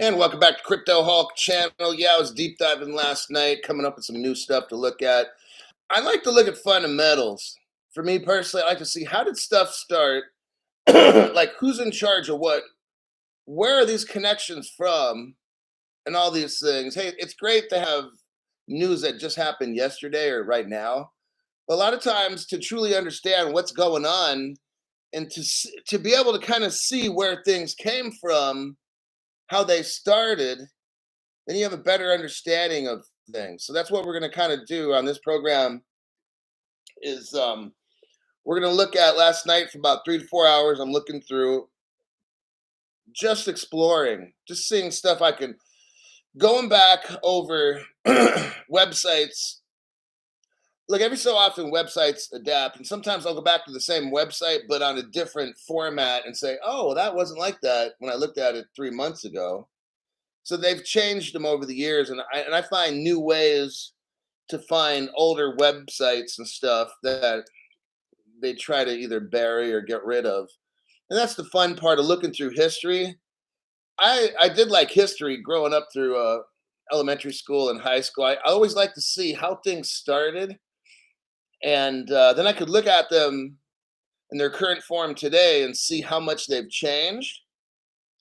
And welcome back to Crypto Hulk channel. Yeah, I was deep diving last night, coming up with some new stuff to look at. I like to look at fundamentals. For me personally, I like to see how did stuff start? Like who's in charge of what? Where are these connections from? And all these things. Hey, it's great to have news that just happened yesterday or right now. But a lot of times to truly understand what's going on and to be able to kind of see where things came from, how they started, then you have a better understanding of things. So that's what we're going to kind of do on this program is we're going to look at last night for about 3 to 4 hours. I'm looking through, just exploring, just seeing stuff I can, going back over websites. Like every so often websites adapt, and sometimes I'll go back to the same website but on a different format and say, oh, well, that wasn't like that when I looked at it 3 months ago. So they've changed them over the years, and I find new ways to find older websites and stuff that they try to either bury or get rid of. And that's the fun part of looking through history. I did like history growing up through elementary school and high school. I always like to see how things started, and then I could look at them in their current form today and see how much they've changed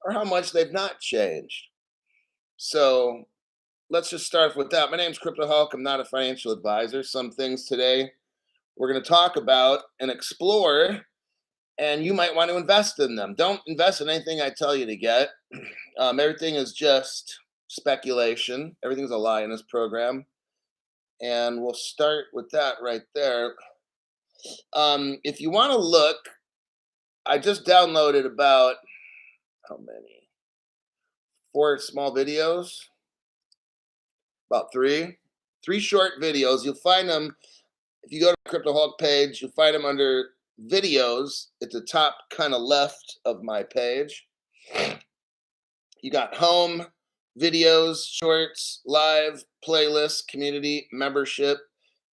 or how much they've not changed. So let's just start with that. My name's Crypto Hulk. I'm not a financial advisor. Some things today we're going to talk about and explore, and you might want to invest in them. Don't invest in anything I tell you to get. Everything is just speculation. Everything's a lie in this program. And we'll start with that right there. If you want to look, I just downloaded about how many? 4 small videos, about three short videos. You'll find them if you go to the Crypto Hulk page. You'll find them under videos at the top kind of left of my page. You got home, videos, shorts, live, playlist, community, membership.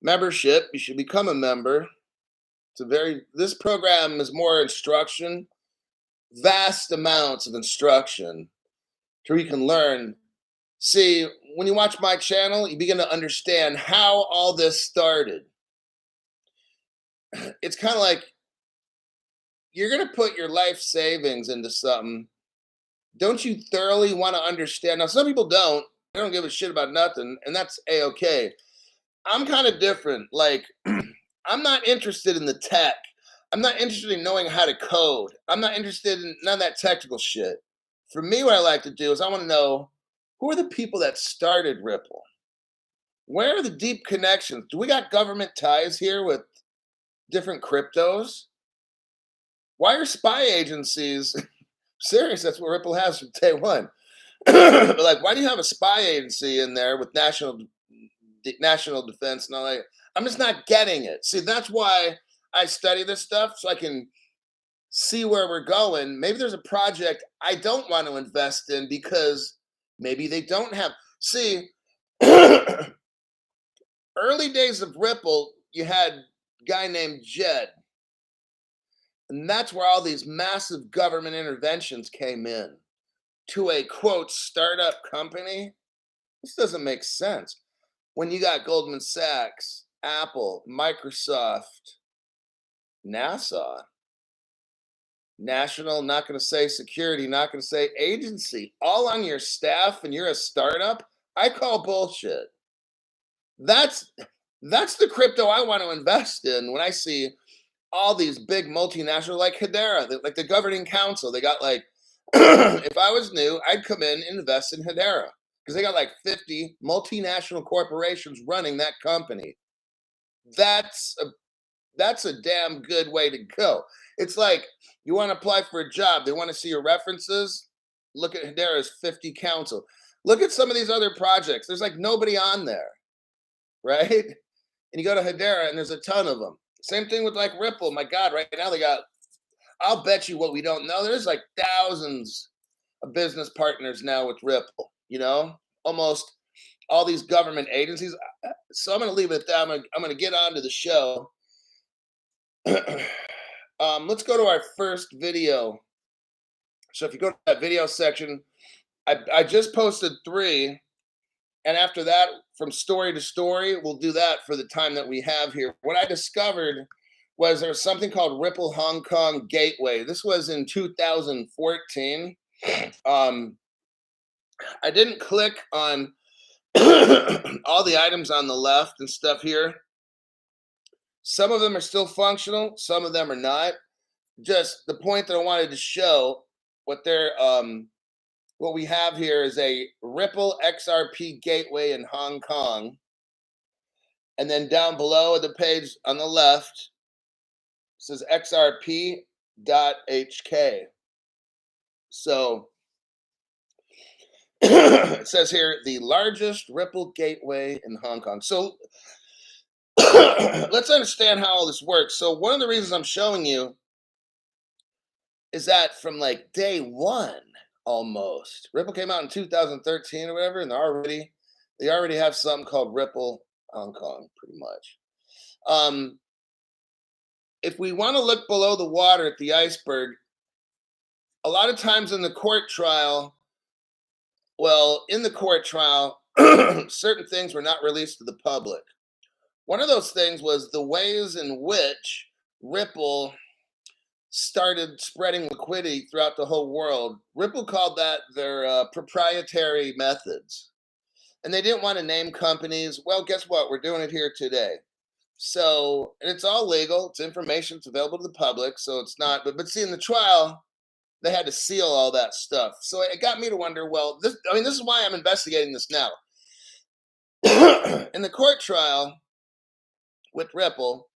Membership, you should become a member. This program is more instruction, vast amounts of instruction to where you can learn. See, when you watch my channel, you begin to understand how all this started. It's kind of like you're going to put your life savings into something. Don't you thoroughly want to understand? Now, some people don't. They don't give a shit about nothing, and that's a-okay. I'm kind of different. Like, I'm not interested in the tech. I'm not interested in knowing how to code. I'm not interested in none of that technical shit. For me, what I like to do is I want to know who are the people that started Ripple? Where are the deep connections? Do we got government ties here with different cryptos? Why are spy agencies serious? That's what Ripple has from day one. Like, why do you have a spy agency in there with national defense and all that? I'm just not getting it. See, that's why I study this stuff so I can see where we're going. Maybe there's a project I don't want to invest in because maybe they don't have. See, early days of Ripple, you had a guy named Jed, and that's where all these massive government interventions came in to a quote startup company. This doesn't make sense. When you got Goldman Sachs, Apple, Microsoft, NASA, national, not going to say security, not going to say agency, all on your staff, and you're a startup, I call bullshit. That's the crypto I want to invest in when I see all these big multinational like Hedera, like the governing council. They got like, if I was new, I'd come in and invest in Hedera because they got like 50 multinational corporations running that company. That's a damn good way to go. It's like you want to apply for a job, they want to see your references. Look at Hedera's 50 council. Look at some of these other projects. There's like nobody on there, right? And you go to Hedera and there's a ton of them. Same thing with like Ripple. My God, right now they got, I'll bet you what we don't know, there's like thousands of business partners now with Ripple, almost all these government agencies. So I'm going to leave it at that. I'm going to get on to the show. Let's go to our first video. So if you go to that video section, I just posted 3, and after that, from story to story, we'll do that for the time that we have here. What I discovered was there's something called Ripple Hong Kong Gateway. This was in 2014. Um, I didn't click on all the items on the left and stuff here. Some of them are still functional, some of them are not. Just the point that I wanted to show, what we have here is a Ripple XRP gateway in Hong Kong. And then down below the page on the left says XRP.HK. So it says here the largest Ripple gateway in Hong Kong. So let's understand how all this works. So one of the reasons I'm showing you is that from like day one, almost, Ripple came out in 2013 or whatever, and they already have something called Ripple Hong Kong, pretty much. If we want to look below the water at the iceberg, a lot of times in the court trial, certain things were not released to the public. One of those things was the ways in which Ripple started spreading liquidity throughout the whole world. Ripple called that their proprietary methods. And they didn't want to name companies. Well, guess what? We're doing it here today. So, and it's all legal. It's information. It's available to the public. So it's not, but see, in the trial, they had to seal all that stuff. So it got me to wonder, well, this is why I'm investigating this now. In the court trial with Ripple,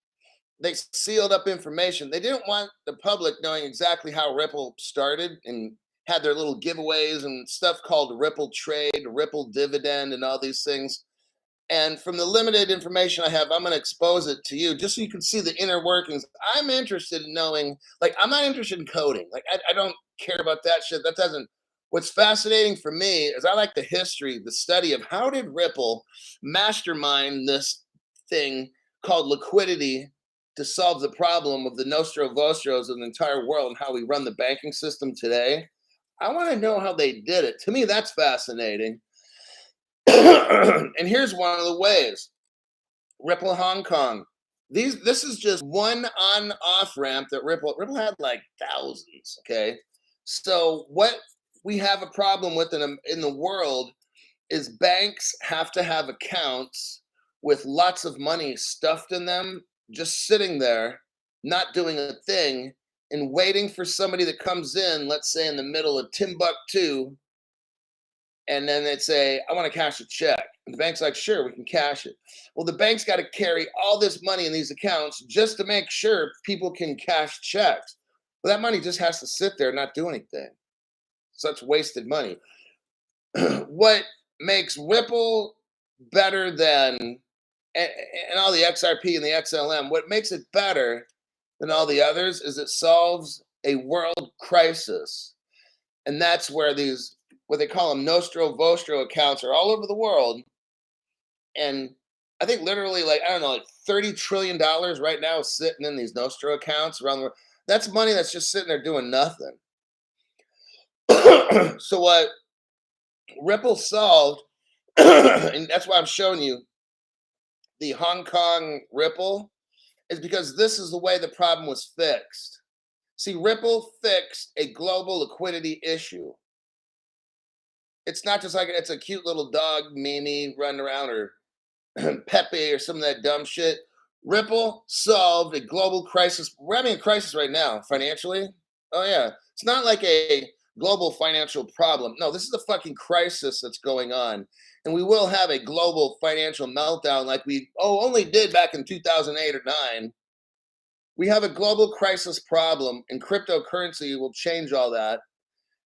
they sealed up information. They didn't want the public knowing exactly how Ripple started and had their little giveaways and stuff called Ripple Trade, Ripple Dividend, and all these things. And from the limited information I have, I'm going to expose it to you just so you can see the inner workings. I'm interested in knowing, like, I'm not interested in coding. Like, I don't care about that shit. What's fascinating for me is I like the history, the study of how did Ripple mastermind this thing called liquidity to solve the problem of the Nostro Vostros of the entire world and how we run the banking system today. I want to know how they did it. To me, that's fascinating. And here's one of the ways. Ripple Hong Kong. This is just one on-off ramp that Ripple had like thousands, okay? So what we have a problem with in the world is banks have to have accounts with lots of money stuffed in them, just sitting there, not doing a thing, and waiting for somebody that comes in, let's say in the middle of Timbuktu, and then they'd say, I want to cash a check. And the bank's like, sure, we can cash it. Well, the bank's got to carry all this money in these accounts just to make sure people can cash checks. Well, that money just has to sit there and not do anything. Such wasted money. What makes Ripple better than and all the XRP and the XLM, what makes it better than all the others is it solves a world crisis. And that's where these, what they call them, Nostro Vostro accounts are all over the world. And I think literally, like, I don't know, like $30 trillion right now is sitting in these Nostro accounts around the world. That's money that's just sitting there doing nothing. So what Ripple solved, and that's why I'm showing you the Hong Kong Ripple, is because this is the way the problem was fixed. See, Ripple fixed a global liquidity issue. It's not just like it's a cute little dog Mimi running around or Pepe or some of that dumb shit. Ripple solved a global crisis. We're having a crisis right now financially. Oh yeah, it's not like a global financial problem. No, this is a fucking crisis that's going on. And we will have a global financial meltdown like we only did back in 2008 or 9. We have a global crisis problem, and cryptocurrency will change all that,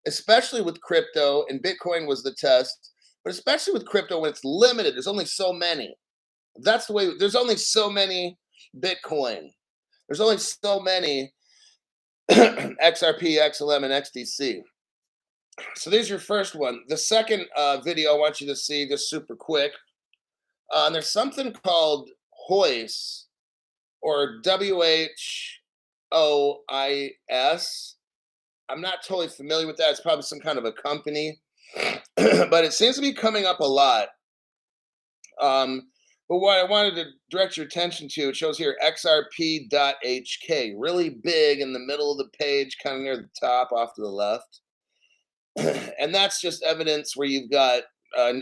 especially with crypto, and Bitcoin was the test, but especially with crypto when it's limited. There's only so many. That's the way, there's only so many Bitcoin. There's only so many XRP, XLM, and XDC. So there's your first one. The second video I want you to see just super quick. There's something called HOIS, or WHOIS. I'm not totally familiar with that. It's probably some kind of a company. but it seems to be coming up a lot. Um, but what I wanted to direct your attention to, it shows here XRP.HK, really big in the middle of the page, kind of near the top off to the left. And that's just evidence where you've got,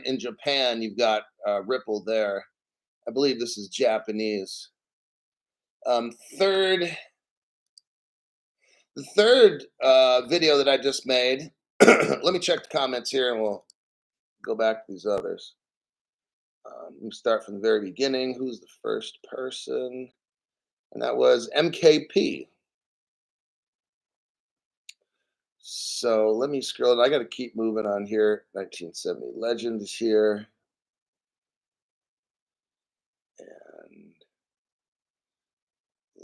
in Japan, you've got Ripple there. I believe this is Japanese. Um, third, the third video that I just made, let me check the comments here and we'll go back to these others. Let me start from the very beginning. Who's the first person? And that was MKP. So let me scroll. I got to keep moving on here. 1970 Legend is here. And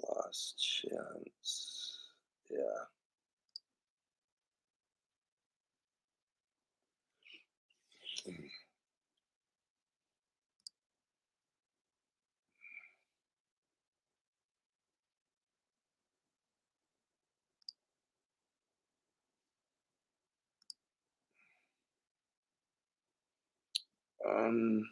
Lost Chance. Yeah. Um,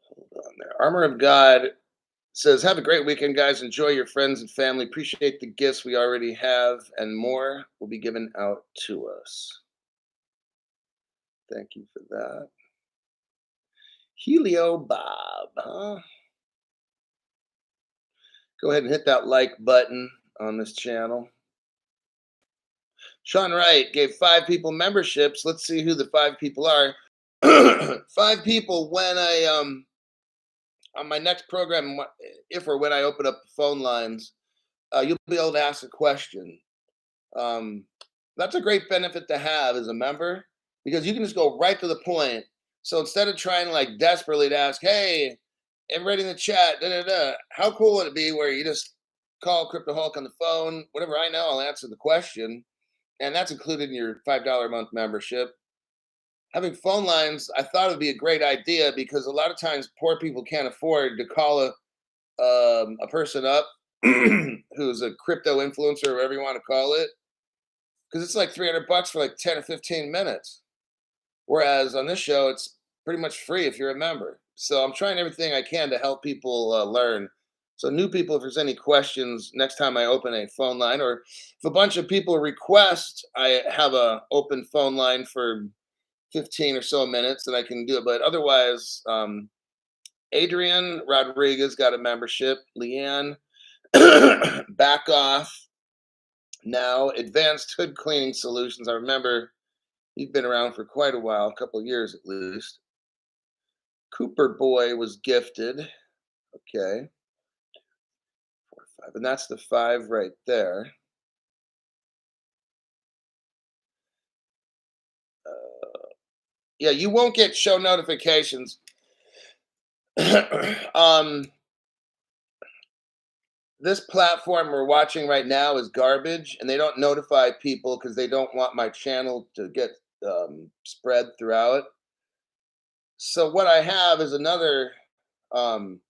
Hold on there. Armor of God says, "Have a great weekend, guys. Enjoy your friends and family. Appreciate the gifts we already have, and more will be given out to us." Thank you for that. Helio Bob, huh? Go ahead and hit that like button on this channel. Sean Wright gave 5 people memberships. Let's see who the 5 people are. 5 people when I on my next program, if or when I open up the phone lines, you'll be able to ask a question. Um, that's a great benefit to have as a member because you can just go right to the point. So instead of trying like desperately to ask, "Hey, everybody in the chat, da da da," how cool would it be where you just call Crypto Hulk on the phone? Whatever I know, I'll answer the question, and that's included in your $5 a month membership. Having phone lines, I thought it would be a great idea because a lot of times poor people can't afford to call a person up who's a crypto influencer or whatever you want to call it because it's like $300 for like 10 or 15 minutes. Whereas on this show, it's pretty much free if you're a member. So I'm trying everything I can to help people learn. So new people, if there's any questions next time I open a phone line, or if a bunch of people request, I have a open phone line for 15 or so minutes, and I can do it. But otherwise, Adrian Rodriguez got a membership. Leanne, back off now. Advanced Hood Cleaning Solutions. I remember he's been around for quite a while, a couple of years at least. Cooper Boy was gifted. Okay. 4, 5. And that's the 5 right there. Yeah, you won't get show notifications. This platform we're watching right now is garbage, and they don't notify people because they don't want my channel to get spread throughout. So what I have is another. Um,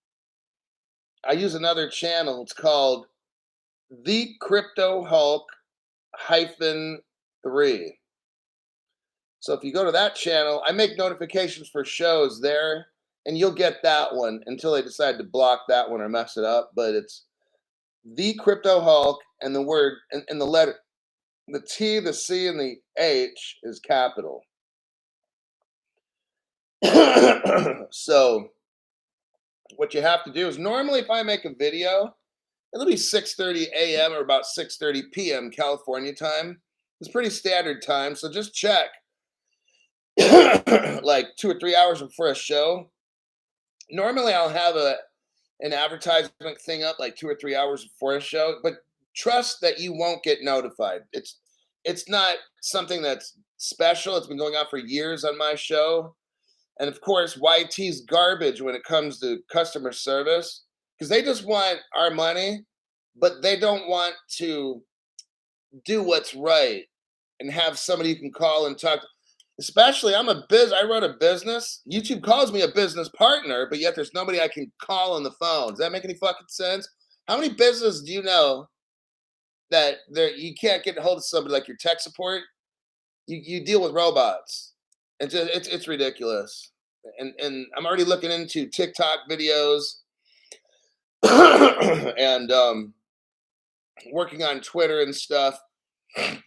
I use another channel. It's called The Crypto Hulk hyphen 3. So if you go to that channel, I make notifications for shows there, and you'll get that one until they decide to block that one or mess it up. But it's The Crypto Hulk, and the word and the letter, the T, the C, and the H is capital. So what you have to do is normally if I make a video, it'll be 6:30 a.m. or about 6:30 p.m. California time. It's pretty standard time, so just check like 2 or 3 hours before a show. Normally I'll have an advertisement thing up like 2 or 3 hours before a show, but trust that you won't get notified. It's not something that's special. It's been going on for years on my show. And of course, YT's garbage when it comes to customer service because they just want our money, but they don't want to do what's right and have somebody you can call and talk to. Especially, I run a business. YouTube calls me a business partner, but yet there's nobody I can call on the phone. Does that make any fucking sense? How many businesses do you know that there you can't get a hold of somebody like your tech support. You deal with robots. It's ridiculous. And I'm already looking into TikTok videos and working on Twitter and stuff.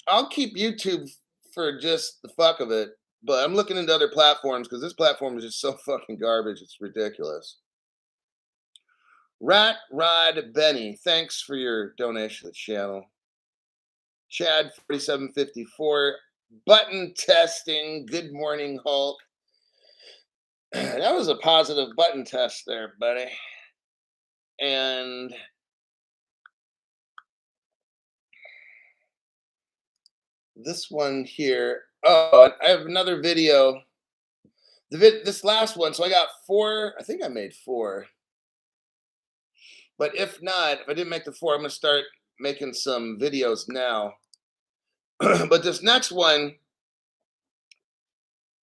I'll keep YouTube for just the fuck of it, but I'm looking into other platforms because this platform is just so fucking garbage. It's ridiculous. Rat Rod Benny, thanks for your donation to the channel. Chad 4754, button testing. Good morning, Hulk. That was a positive button test there, buddy. And this one here. Oh, I have another video. This last one. So I got 4. I think I made 4. But if not, if I didn't make the 4, I'm gonna start making some videos now. But this next one,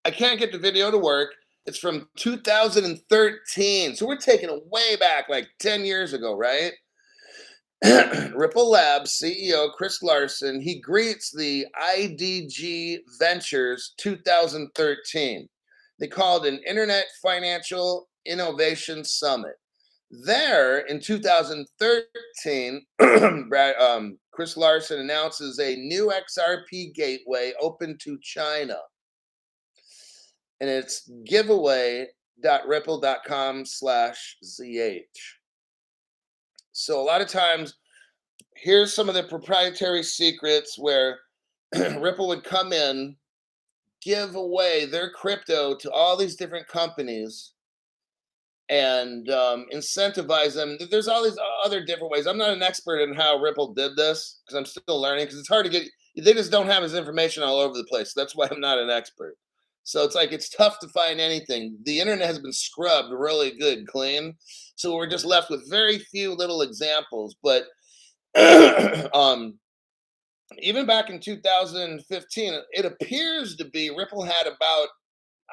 I can't get the video to work. It's from 2013. So we're taking it way back, like 10 years ago, right? Ripple Labs CEO Chris Larsen, he greets the IDG Ventures 2013. They called an Internet Financial Innovation Summit. There in 2013, Chris Larsen announces a new XRP gateway open to China. And it's giveaway.ripple.com/ZH. So a lot of times, here's some of the proprietary secrets where Ripple would come in, give away their crypto to all these different companies and incentivize them. There's all these other different ways. I'm not an expert in how Ripple did this because I'm still learning because it's hard to get, they just don't have his information all over the place. That's why I'm not an expert. So it's like it's tough to find anything. The internet has been scrubbed really good, clean. So we're just left with very few little examples. But even back in 2015, it appears to be Ripple had about,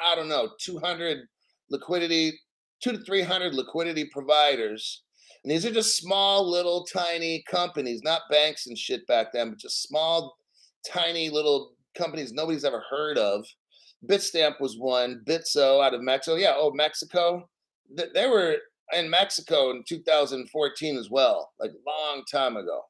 I don't know, 200 liquidity, 2 to 300 liquidity providers. And these are just small, little, tiny companies, not banks and shit back then, but just small, tiny little companies nobody's ever heard of. Bitstamp was one, Bitso out of Mexico. Yeah, oh, Mexico. They were in Mexico in 2014 as well, like a long time ago.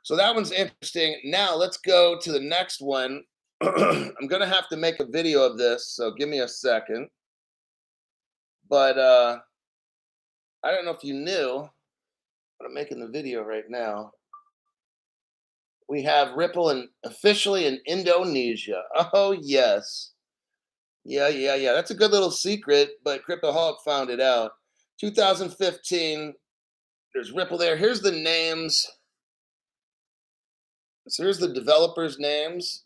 So that one's interesting. Now let's go to the next one. I'm gonna have to make a video of this, so give me a second. But I don't know if you knew, but I'm making the video right now. We have Ripple officially in Indonesia. Oh yes. Yeah. That's a good little secret, but Cryptoholic found it out. 2015, there's Ripple there. Here's the names. So here's the developers' names.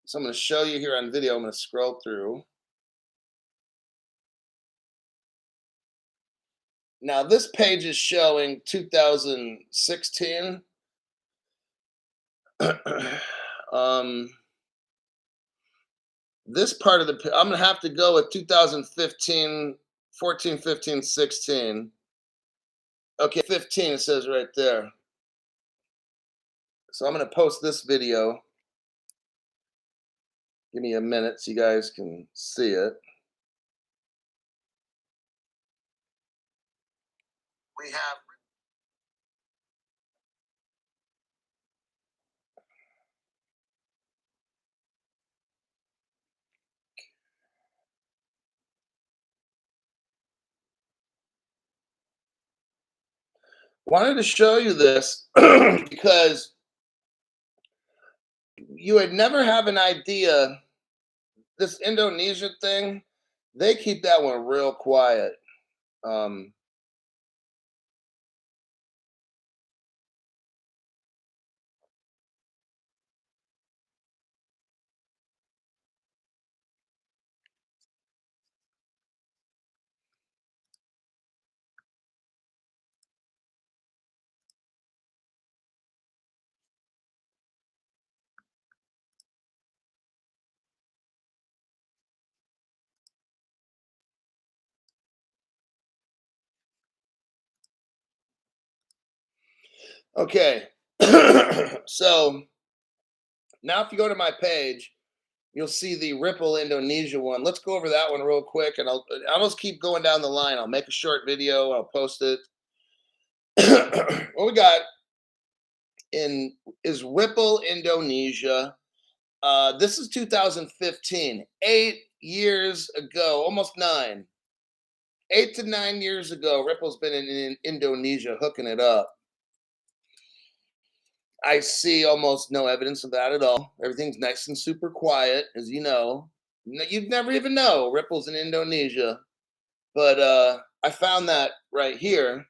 So I'm going to show you here on video. I'm going to scroll through. Now this page is showing 2016. This part of the, I'm going to have to go with 2015, 14, 15, 16. Okay, 15 it says right there. So I'm going to post this video. Give me a minute so you guys can see it. We have wanted to show you this because you would never have an idea. This Indonesia thing, they keep that one real quiet. Um, okay, So now if you go to my page, you'll see the Ripple Indonesia one. Let's go over that one real quick, and I'll just keep going down the line. I'll make a short video. I'll post it. What we got in is Ripple Indonesia. This is 2015, 8 years ago, almost 9, 8 to 9 years ago. Ripple's been in Indonesia hooking it up. I see almost no evidence of that at all. Everything's nice and super quiet, as you know. You'd never even know Ripple's in Indonesia. But I found that right here.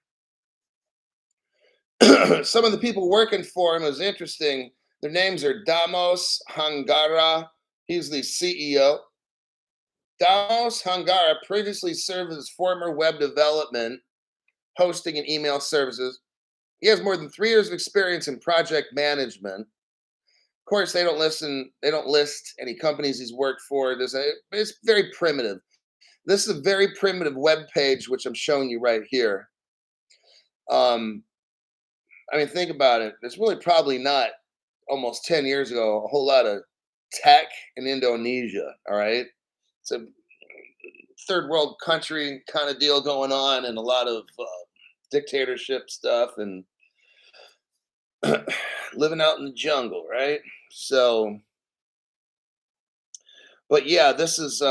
Some of the people working for him is interesting. Their names are Damos Hangara. He's the CEO. Damos Hangara previously served as former web development, hosting, and email services. He has more than 3 years of experience in project management. Of course, they don't list any companies he's worked for. It's very primitive. This is a very primitive web page, which I'm showing you right here. I mean, think about it. There's really probably not almost 10 years ago a whole lot of tech in Indonesia. All right. It's a third world country kind of deal going on, and a lot of dictatorship stuff, and living out in the jungle, right? So, but yeah, this is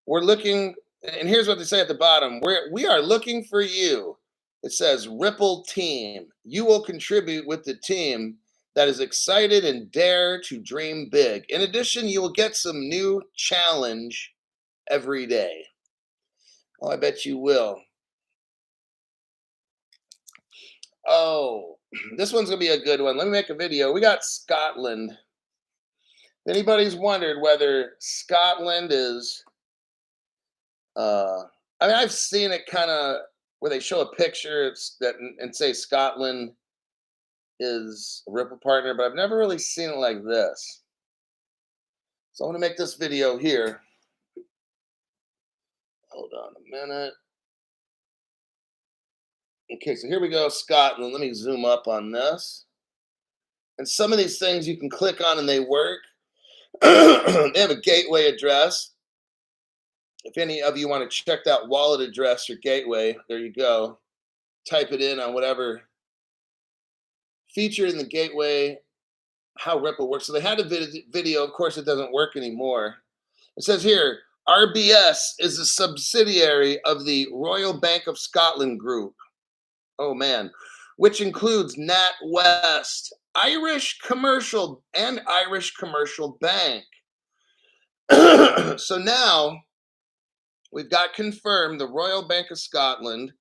we're looking, and here's what they say at the bottom: we are looking for you. It says Ripple Team. You will contribute with the team that is excited and dare to dream big. In addition, you will get some new challenge every day. Oh, I bet you will. Oh, this one's gonna be a good one. Let me make a video. We got Scotland. If anybody's wondered whether Scotland is I mean, I've seen it kind of where they show a picture and say Scotland is a Ripple partner, but I've never really seen it like this. So I'm going to make this video here. Hold on a minute. Okay, so here we go, Scotland. Let me zoom up on this. And some of these things you can click on and they work. They have a gateway address. If any of you want to check that wallet address or gateway, there you go. Type it in on whatever feature in the gateway, how Ripple works. So they had a video. Of course, it doesn't work anymore. It says here, RBS is a subsidiary of the Royal Bank of Scotland Group. Oh man, which includes NatWest, Irish Commercial, and Irish Commercial Bank. So now we've got confirmed the Royal Bank of Scotland,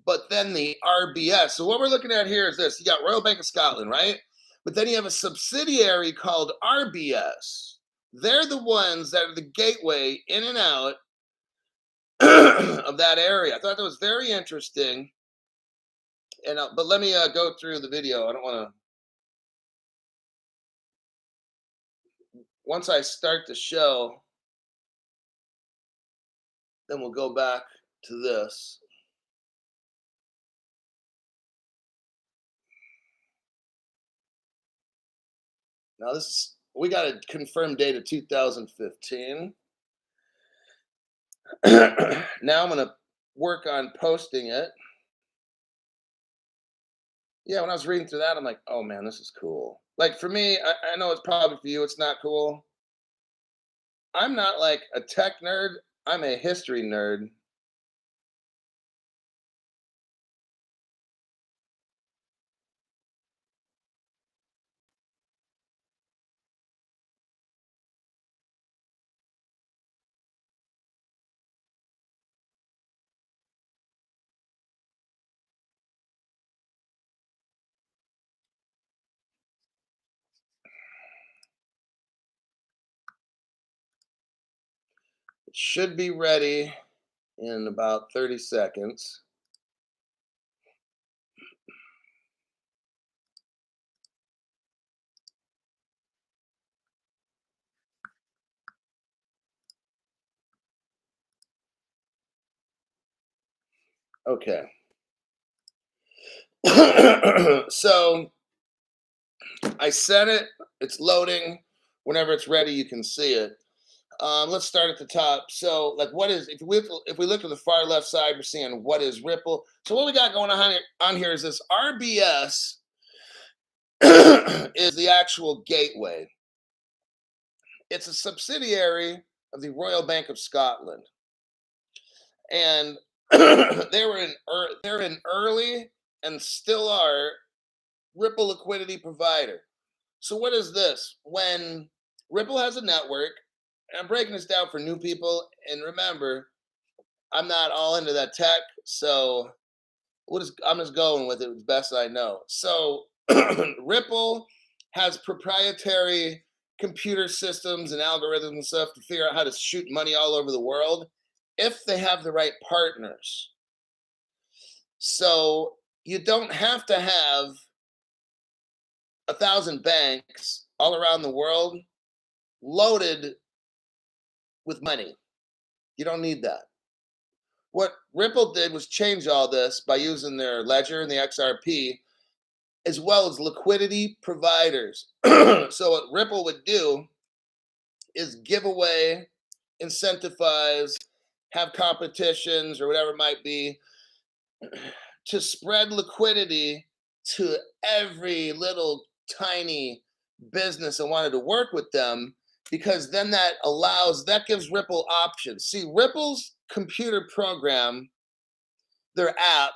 but then the RBS. So what we're looking at here is this: you got Royal Bank of Scotland, right? But then you have a subsidiary called RBS. They're the ones that are the gateway in and out of that area. I thought that was very interesting. And but let me go through the video. I don't want to. Once I start the show, then we'll go back to this. Now we got a confirmed date of 2015. Now I'm going to work on posting it. Yeah, when I was reading through that, I'm like, oh man, this is cool. Like for me, I know it's probably for you, it's not cool. I'm not like a tech nerd, I'm a history nerd. It should be ready in about 30 seconds. Okay. So I sent it. It's loading. Whenever it's ready, you can see it. Let's start at the top. So, like, what is if we look to the far left side, we're seeing what is Ripple. So, what we got going on here is this RBS is the actual gateway. It's a subsidiary of the Royal Bank of Scotland, and they're an early and still are Ripple liquidity provider. So what is this? When Ripple has a network, and I'm breaking this down for new people, and remember, I'm not all into that tech, so I'm just going with it as best I know. So Ripple has proprietary computer systems and algorithms and stuff to figure out how to shoot money all over the world if they have the right partners. So you don't have to have 1,000 banks all around the world loaded with money. You don't need that. What Ripple did was change all this by using their ledger and the XRP, as well as liquidity providers. So what Ripple would do is give away, incentivize, have competitions or whatever it might be to spread liquidity to every little tiny business that wanted to work with them, because then that gives Ripple options. See, Ripple's computer program, their app,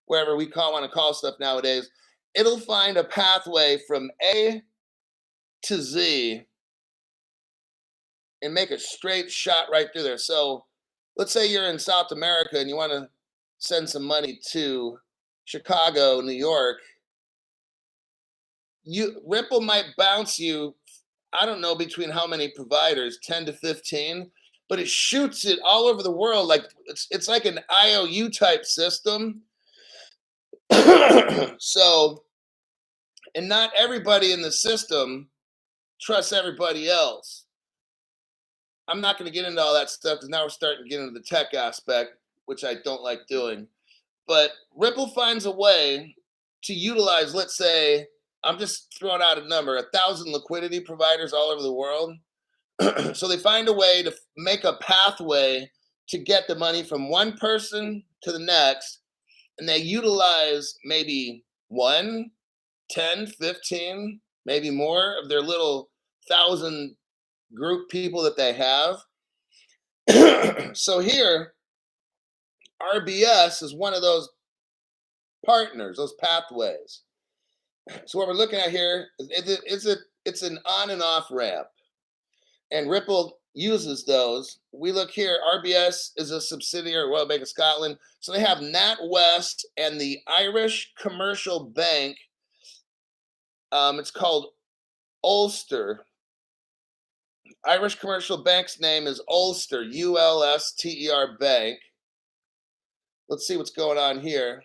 wherever we want to call stuff nowadays, it'll find a pathway from A to Z and make a straight shot right through there. So let's say you're in South America and you want to send some money to Chicago, New York. Ripple might bounce you, I don't know between how many providers, 10 to 15, but it shoots it all over the world. Like it's like an IOU type system. So, and not everybody in the system trusts everybody else. I'm not going to get into all that stuff because now we're starting to get into the tech aspect, which I don't like doing. But Ripple finds a way to utilize, let's say, I'm just throwing out a number, 1,000 liquidity providers all over the world. So they find a way to make a pathway to get the money from one person to the next. And they utilize maybe 1, 10, 15, maybe more of their little 1,000 group people that they have. So here, RBS is one of those partners, those pathways. So what we're looking at here is it's an on and off ramp, and Ripple uses those. We look here, RBS is a subsidiary of Royal Bank of Scotland. So they have NatWest and the Irish Commercial Bank. It's called Ulster. Irish Commercial Bank's name is Ulster, Ulster Bank. Let's see what's going on here.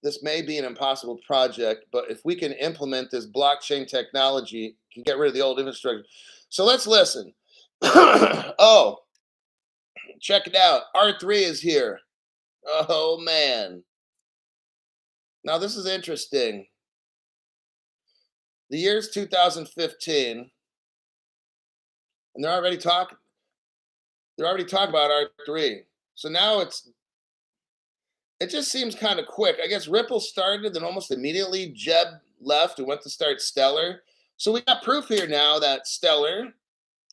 This may be an impossible project, but if we can implement this blockchain technology, can get rid of the old infrastructure. So let's listen. Oh, check it out. R3 is here. Oh, man. Now, this is interesting. The year's 2015, and they're already talking about R3. So now it just seems kind of quick. I guess Ripple started, then almost immediately Jeb left and went to start Stellar. So we got proof here now that Stellar,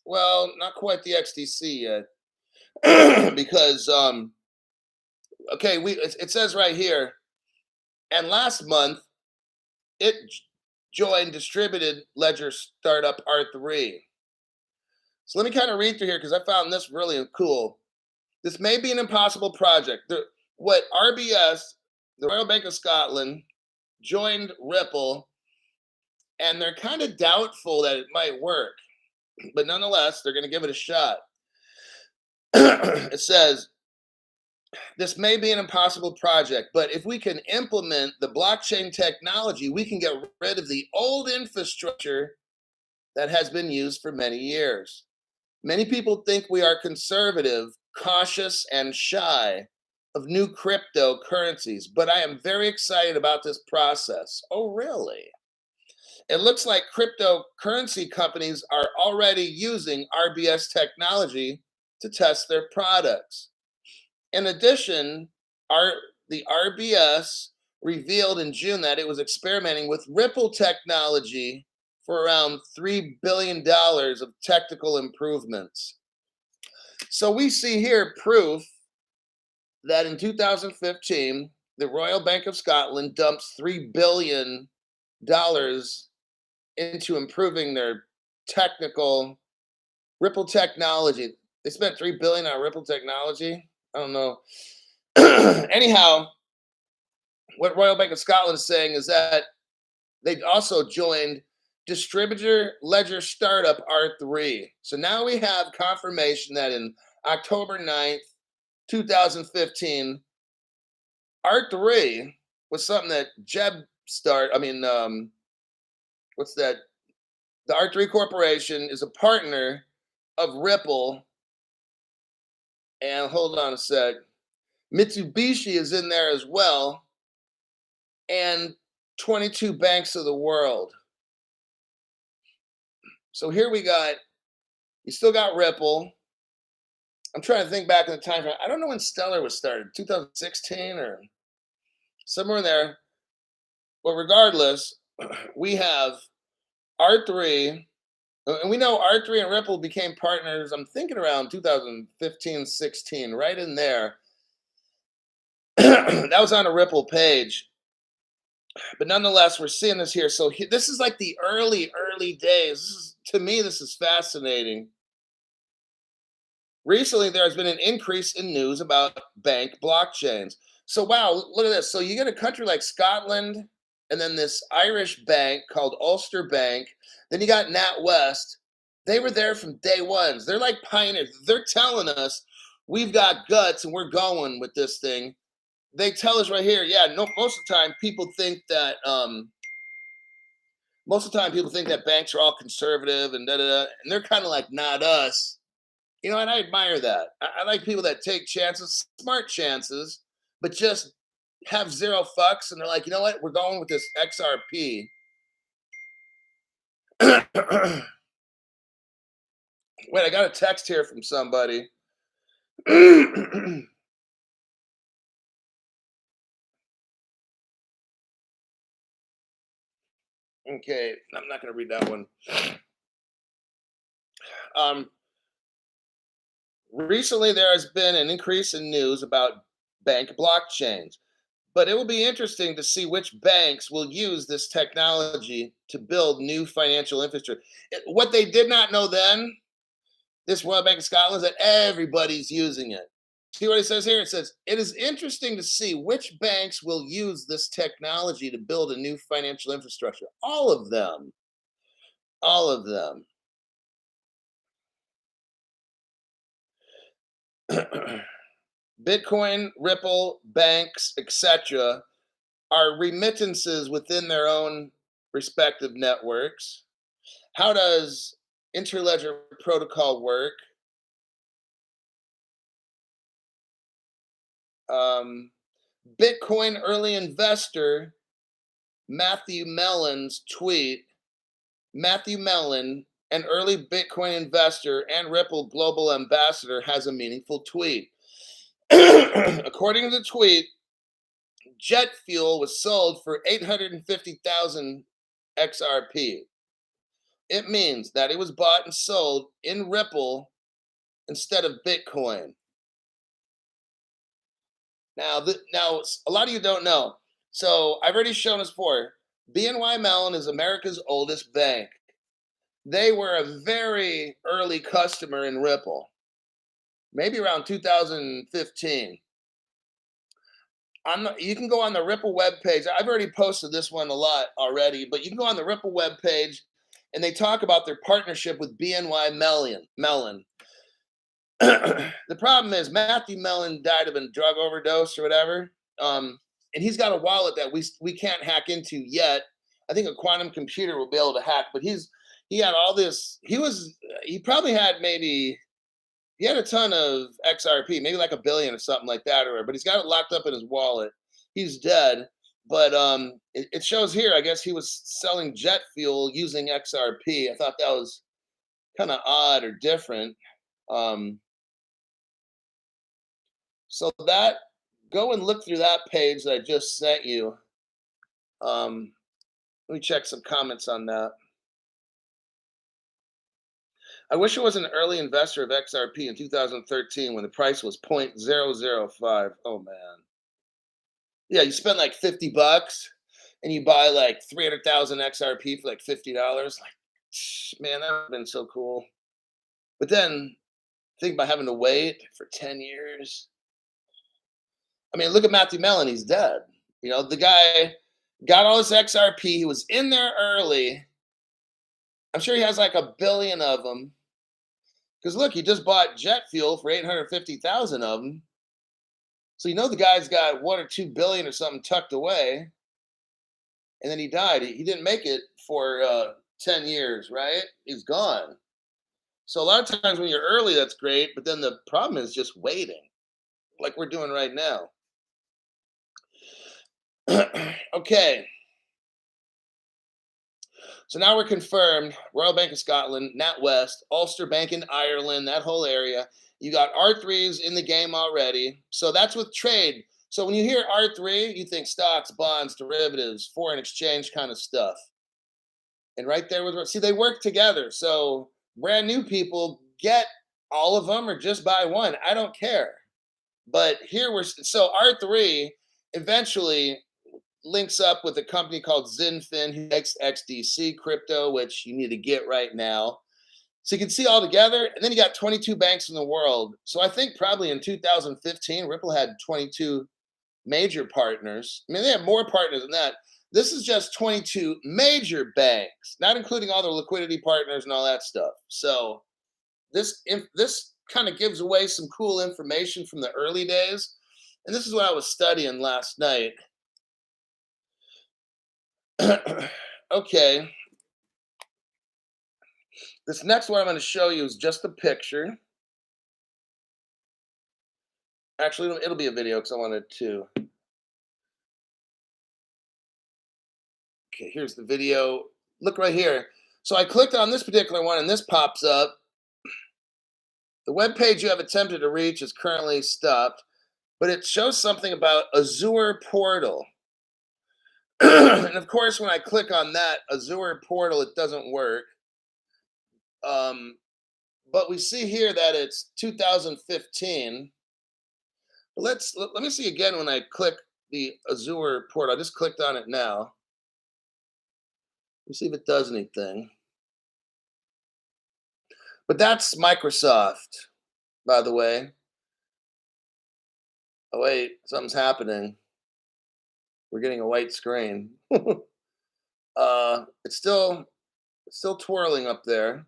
well, not quite the XDC yet, because okay, it says right here, and last month it joined distributed ledger startup R3. So let me kind of read through here because I found this really cool. This may be an impossible project. What RBS, the Royal Bank of Scotland, joined Ripple, and they're kind of doubtful that it might work, but nonetheless, they're going to give it a shot. It says, this may be an impossible project, but if we can implement the blockchain technology, we can get rid of the old infrastructure that has been used for many years. Many people think we are conservative, cautious, and shy of new cryptocurrencies, but I am very excited about this process. Oh, really? It looks like cryptocurrency companies are already using RBS technology to test their products. In addition, the RBS revealed in June that it was experimenting with Ripple technology for around $3 billion of technical improvements. So we see here proof that in 2015, the Royal Bank of Scotland dumps $3 billion into improving their technical Ripple technology. They spent $3 billion on Ripple technology. I don't know. Anyhow, what Royal Bank of Scotland is saying is that they also joined distributor ledger startup R3. So now we have confirmation that in October 9th, 2015, R3 was something that what's that? The R3 Corporation is a partner of Ripple. And hold on a sec. Mitsubishi is in there as well. And 22 banks of the world. So here you still got Ripple. I'm trying to think back in the time frame. I don't know when Stellar was started, 2016 or somewhere in there. But regardless, we have R3, and we know R3 and Ripple became partners, I'm thinking around 2015, 16, right in there. That was on a Ripple page. But nonetheless, we're seeing this here. So this is like the early days. To me, this is fascinating. Recently, there has been an increase in news about bank blockchains. So wow, look at this. So you get a country like Scotland, and then this Irish bank called Ulster Bank. Then you got NatWest. They were there from day one. They're like pioneers. They're telling us we've got guts and we're going with this thing. They tell us right here, yeah, no, most of the time people think that banks are all conservative and da da da, and they're kind of like not us. You know, and I admire that. I like people that take chances, smart chances, but just have zero fucks, and they're like, you know what, we're going with this XRP. Wait, I got a text here from somebody. Okay, I'm not going to read that one. Recently, there has been an increase in news about bank blockchains, but it will be interesting to see which banks will use this technology to build new financial infrastructure. What they did not know then, this Royal Bank of Scotland, is that everybody's using it. See what it says here? It says, it is interesting to see which banks will use this technology to build a new financial infrastructure. All of them. All of them. Bitcoin, Ripple, banks, etc., are remittances within their own respective networks. How does Interledger Protocol work? Bitcoin early investor Matthew Mellon's tweet. Matthew Mellon, an early Bitcoin investor and Ripple global ambassador, has a meaningful tweet. According to the tweet, jet fuel was sold for 850,000 XRP. It means that it was bought and sold in Ripple instead of Bitcoin. Now, a lot of you don't know. So I've already shown this before. BNY Mellon is America's oldest bank. They were a very early customer in Ripple, maybe around 2015. You can go on the Ripple webpage. I've already posted this one a lot already, but you can go on the Ripple webpage and they talk about their partnership with BNY Mellon. The problem is Matthew Mellon died of a drug overdose or whatever. And he's got a wallet that we can't hack into yet. I think a quantum computer will be able to hack, but he had all this. He probably had maybe he had a ton of XRP, maybe like a billion or something like that, or but he's got it locked up in his wallet. He's dead, but it shows here. I guess he was selling jet fuel using XRP. I thought that was kind of odd or different. Um, so that go and look through that page that I just sent you. Let me check some comments on that. I wish I was an early investor of XRP in 2013 when the price was 0.005. Oh man. Yeah, you spend like 50 bucks and you buy like 300,000 XRP for like $50. Like, man, that would have been so cool. But then think about having to wait for 10 years. I mean, look at Matthew Mellon. He's dead. You know, the guy got all this XRP. He was in there early. I'm sure he has like a billion of them. Because look, he just bought jet fuel for 850,000 of them. So you know the guy's got 1 or 2 billion or something tucked away, and then he died. He didn't make it for 10 years, right? He's gone. So a lot of times when you're early, that's great, but then the problem is just waiting, like we're doing right now. Okay, so now we're confirmed. Royal Bank of Scotland, NatWest, Ulster Bank in Ireland, that whole area. You got R3s in the game already. So that's with trade. So when you hear R3, you think stocks, bonds, derivatives, foreign exchange kind of stuff. And right there with see, they work together. So brand new people get all of them or just buy one. I don't care. But here we're so R3 eventually links up with a company called Zinfin who makes XDC crypto, which you need to get right now. So you can see all together, and then you got 22 banks in the world. So I think probably in 2015, Ripple had 22 major partners. I mean, they have more partners than that. This is just 22 major banks, not including all the liquidity partners and all that stuff. So this kind of gives away some cool information from the early days. And this is what I was studying last night. Okay. This next one I'm going to show you is just a picture. Actually, it'll be a video because I wanted to. Okay, here's the video. Look right here. So I clicked on this particular one and this pops up. The web page you have attempted to reach is currently stopped, but it shows something about Azure Portal. And of course, when I click on that Azure Portal, it doesn't work. But we see here that it's 2015. But let me see again when I click the Azure Portal. I just clicked on it now. Let's see if it does anything. But that's Microsoft, by the way. Oh wait, something's happening. We're getting a white screen. It's still twirling up there.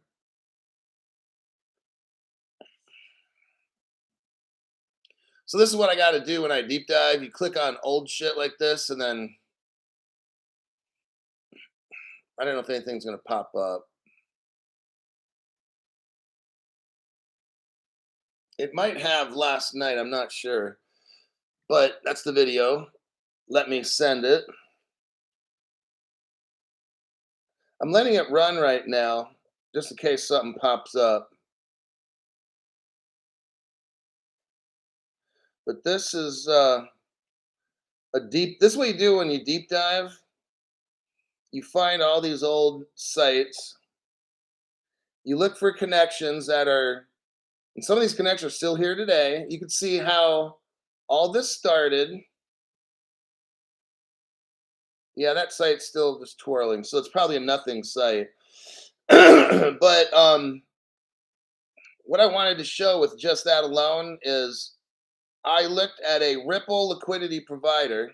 So this is what I got to do when I deep dive. You click on old shit like this, and then I don't know if anything's gonna pop up. It might have last night. I'm not sure, but that's the video. Let me send it. I'm letting it run right now, just in case something pops up. But this is this is what you do when you deep dive. You find all these old sites. You look for connections that are, and some of these connections are still here today. You can see how all this started. Yeah, that site's still just twirling, so it's probably a nothing site. But what I wanted to show with just that alone is I looked at a Ripple liquidity provider.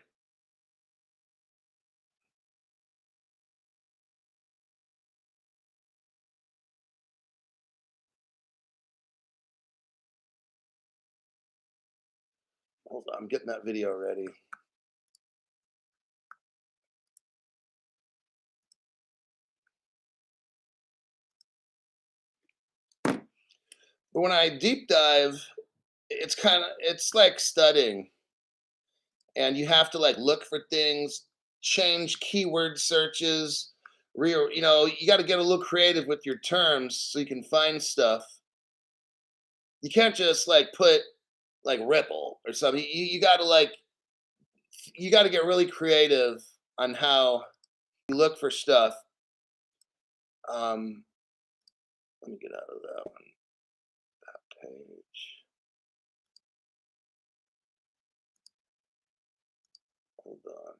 Hold on, I'm getting that video ready. But when I deep dive, it's like studying, and you have to like look for things, change keyword searches, real, you got to get a little creative with your terms so you can find stuff. You can't just like put like Ripple or something. You got to get really creative on how you look for stuff. Um, Let me get out of that one. That page. Hold on.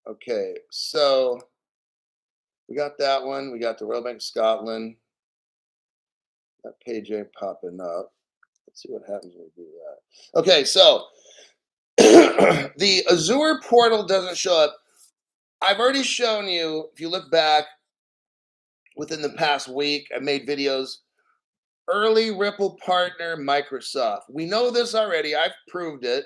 Okay, so we got that one. We got the Royal Bank of Scotland. That page ain't popping up. Let's see what happens when we do that. Okay, so the Azure portal doesn't show up. I've already shown you, if you look back within the past week, I made videos. Early Ripple partner, Microsoft. We know this already. I've proved it.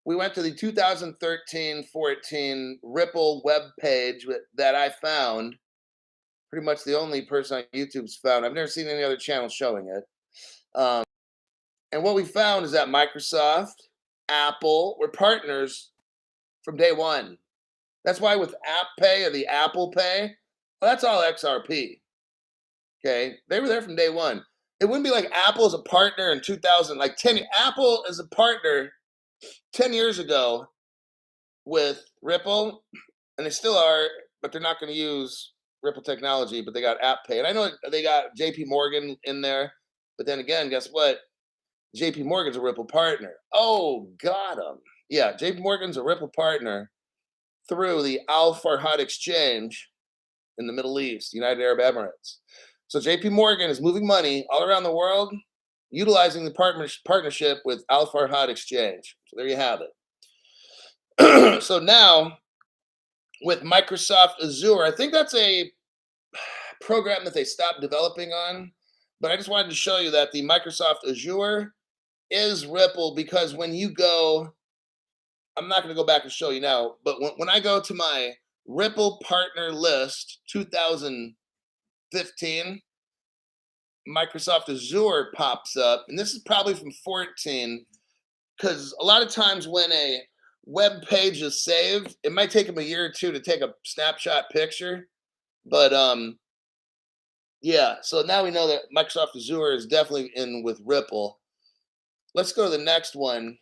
We went to the 2013-14 Ripple web page that I found. Pretty much the only person on YouTube's found. I've never seen any other channel showing it. And what we found is that Microsoft, Apple were partners from day one. That's why with App Pay or the Apple Pay, well, that's all XRP. Okay, they were there from day one. It wouldn't be like Apple is a partner in 2000, like 10. Apple is a partner 10 years ago with Ripple, and they still are, but they're not going to use Ripple technology. But they got App Pay, and I know they got JP Morgan in there. But then again, guess what? JP Morgan's a Ripple partner. Oh, got him. Yeah, JP Morgan's a Ripple partner through the Al Farhad exchange in the Middle East, United Arab Emirates. So JP Morgan is moving money all around the world, utilizing the partnership with Al Farhad exchange. So there you have it. So now with Microsoft Azure, I think that's a program that they stopped developing on, but I just wanted to show you that the Microsoft Azure is Ripple, because when you go, I'm not going to go back and show you now, but when I go to my Ripple partner list 2015, Microsoft Azure pops up, and this is probably from 14, because a lot of times when a web page is saved, it might take them a year or two to take a snapshot picture, but yeah, so now we know that Microsoft Azure is definitely in with Ripple. Let's go to the next one.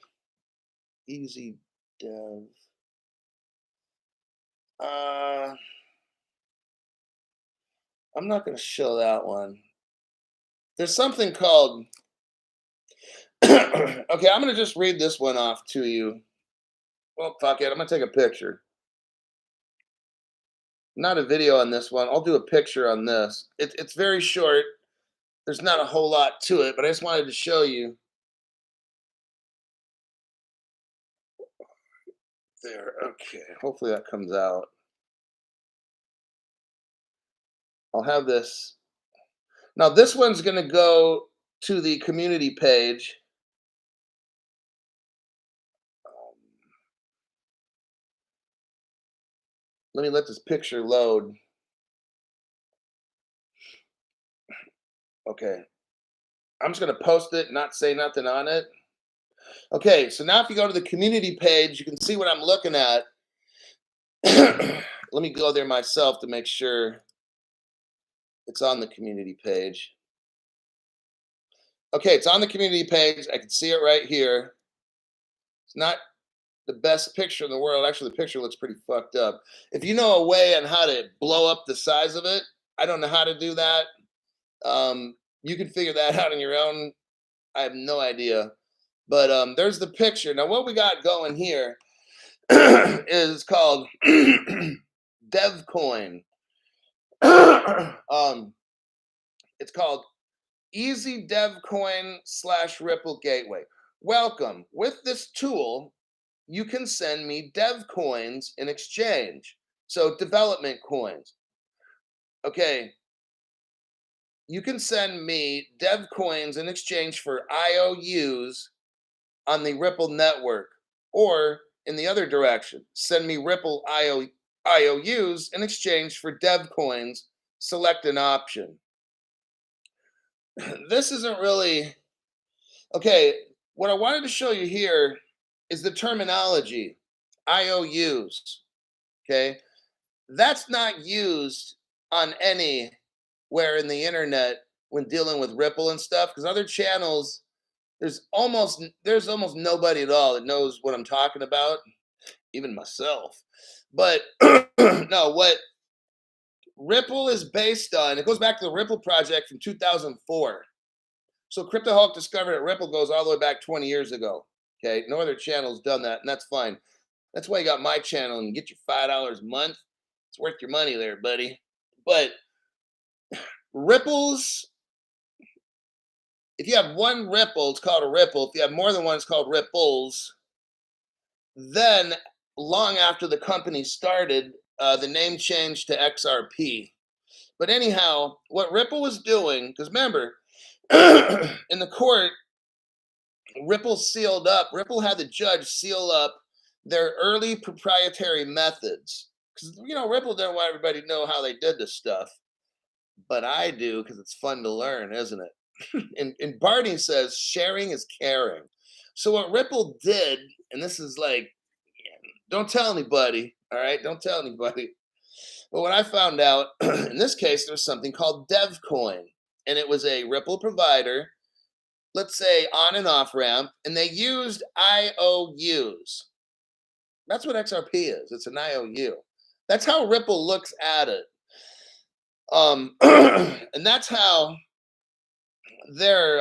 Easy Dev. I'm not going to show that one. There's something called. Okay, I'm going to just read this one off to you. Well, fuck it. I'm going to take a picture. Not a video on this one. I'll do a picture on this. It's very short. There's not a whole lot to it, but I just wanted to show you. There. Okay. Hopefully that comes out. I'll have this. Now, this one's going to go to the community page. Let me let this picture load. Okay. I'm just going to post it, not say nothing on it. Okay, so now if you go to the community page, you can see what I'm looking at. Let me go there myself to make sure it's on the community page. Okay, it's on the community page. I can see it right here. It's not the best picture in the world. Actually, the picture looks pretty fucked up. If you know a way on how to blow up the size of it, I don't know how to do that. You can figure that out on your own. I have no idea. But there's the picture. Now, what we got going here is called DevCoin. It's called Easy DevCoin / Ripple Gateway. Welcome. With this tool, you can send me dev coins in exchange. So development coins. Okay. You can send me dev coins in exchange for IOUs on the Ripple network, or in the other direction, send me Ripple IOUs in exchange for dev coins select an option. This isn't really okay. What I wanted to show you here is the terminology IOUs. Okay, that's not used on anywhere in the internet when dealing with Ripple and stuff because other channels there's almost nobody at all that knows what I'm talking about, even myself. But no, what Ripple is based on, it goes back to the Ripple project from 2004. So CryptoHawk discovered that Ripple goes all the way back 20 years ago. Okay, no other channel's done that, and that's fine. That's why you got my channel and get your $5 a month. It's worth your money there, buddy. But Ripples, if you have one Ripple, it's called a Ripple. If you have more than one, it's called Ripples. Then, long after the company started, the name changed to XRP. But anyhow, what Ripple was doing, because remember, in the court, Ripple had the judge seal up their early proprietary methods. Because, Ripple didn't want everybody to know how they did this stuff. But I do, because it's fun to learn, isn't it? and Barney says sharing is caring. So what Ripple did, and this is like, don't tell anybody, all right? Don't tell anybody. But what I found out, in this case, there was something called DevCoin, and it was a Ripple provider, let's say on and off ramp, and they used IOUs. That's what XRP is. It's an IOU. That's how Ripple looks at it. And that's how their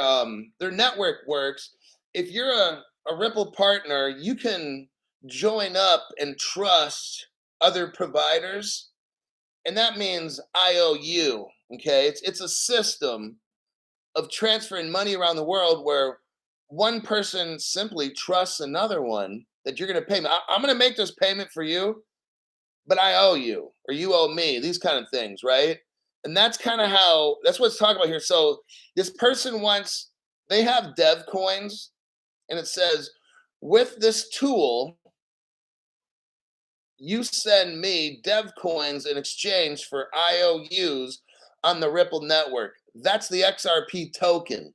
network works. If you're a Ripple partner, you can join up and trust other providers, and that means IOU. Okay, it's a system of transferring money around the world where one person simply trusts another one that you're going to pay me. I'm going to make this payment for you, but I owe you, or you owe me. These kind of things, right? And that's kind of that's what it's talking about here. So this person they have dev coins, and it says, with this tool, you send me dev coins in exchange for IOUs on the Ripple network. That's the XRP token.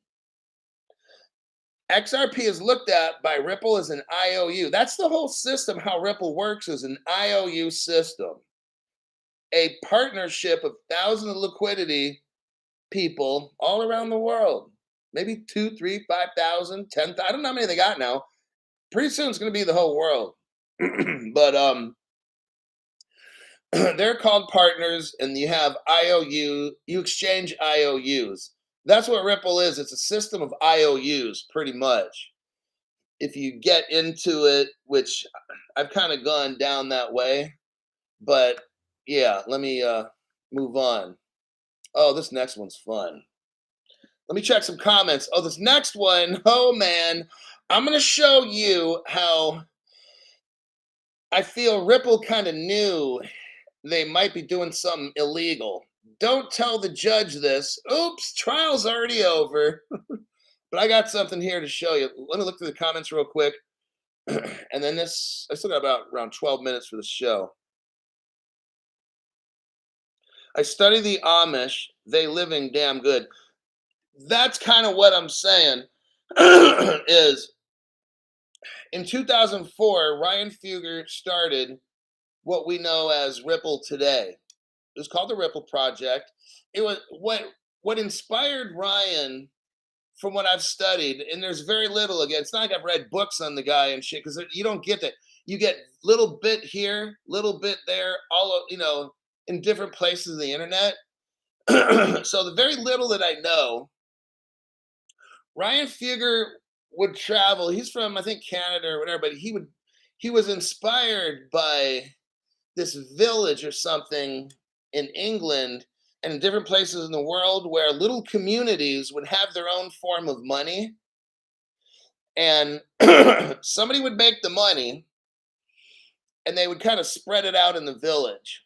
XRP is looked at by Ripple as an IOU. That's the whole system. How Ripple works is an IOU system. A partnership of thousands of liquidity people all around the world. Maybe 2, 3, 5,000, 10,000. I don't know how many they got now. Pretty soon it's going to be the whole world. But they're called partners, and you have IOU. You exchange IOUs. That's what Ripple is. It's a system of IOUs, pretty much. If you get into it, which I've kind of gone down that way, but yeah, let me move on. Oh, this next one's fun. Let me check some comments. Oh, this next one, oh man, I'm going to show you how I feel Ripple kind of knew they might be doing something illegal. Don't tell the judge this. Oops, trial's already over. But I got something here to show you. Let me look through the comments real quick. And then I still got about around 12 minutes for the show. I study the Amish. They living damn good. That's kind of what I'm saying is in 2004, Ryan Fugger started what we know as Ripple today. It was called the Ripple Project. It was what inspired Ryan, from what I've studied, and there's very little, again, it's not like I've read books on the guy and shit, because you don't get that. You get little bit here, little bit there, all in different places of the internet. So the very little that I know, Ryan Fugger would travel. He's from, I think, Canada or whatever, but he was inspired by this village or something in England and in different places in the world where little communities would have their own form of money, and somebody would make the money and they would kind of spread it out in the village.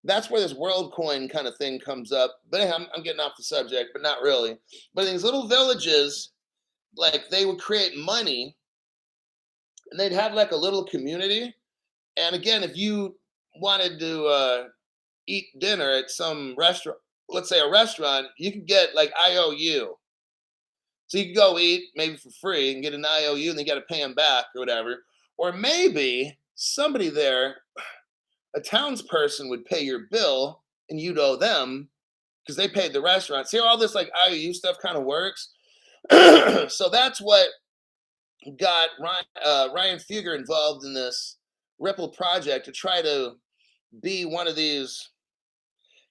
That's where this WorldCoin kind of thing comes up. But I'm getting off the subject, but not really. But in these little villages, like, they would create money and they'd have like a little community. And again, if you wanted to eat dinner at some restaurant, let's say a restaurant, you can get like IOU. So you can go eat maybe for free and get an IOU and then you got to pay them back or whatever. Or maybe somebody there, a townsperson would pay your bill and you'd owe them because they paid the restaurant. See how all this like IOU stuff kind of works? So that's what got Ryan Fugger involved in this Ripple project to try to be one of these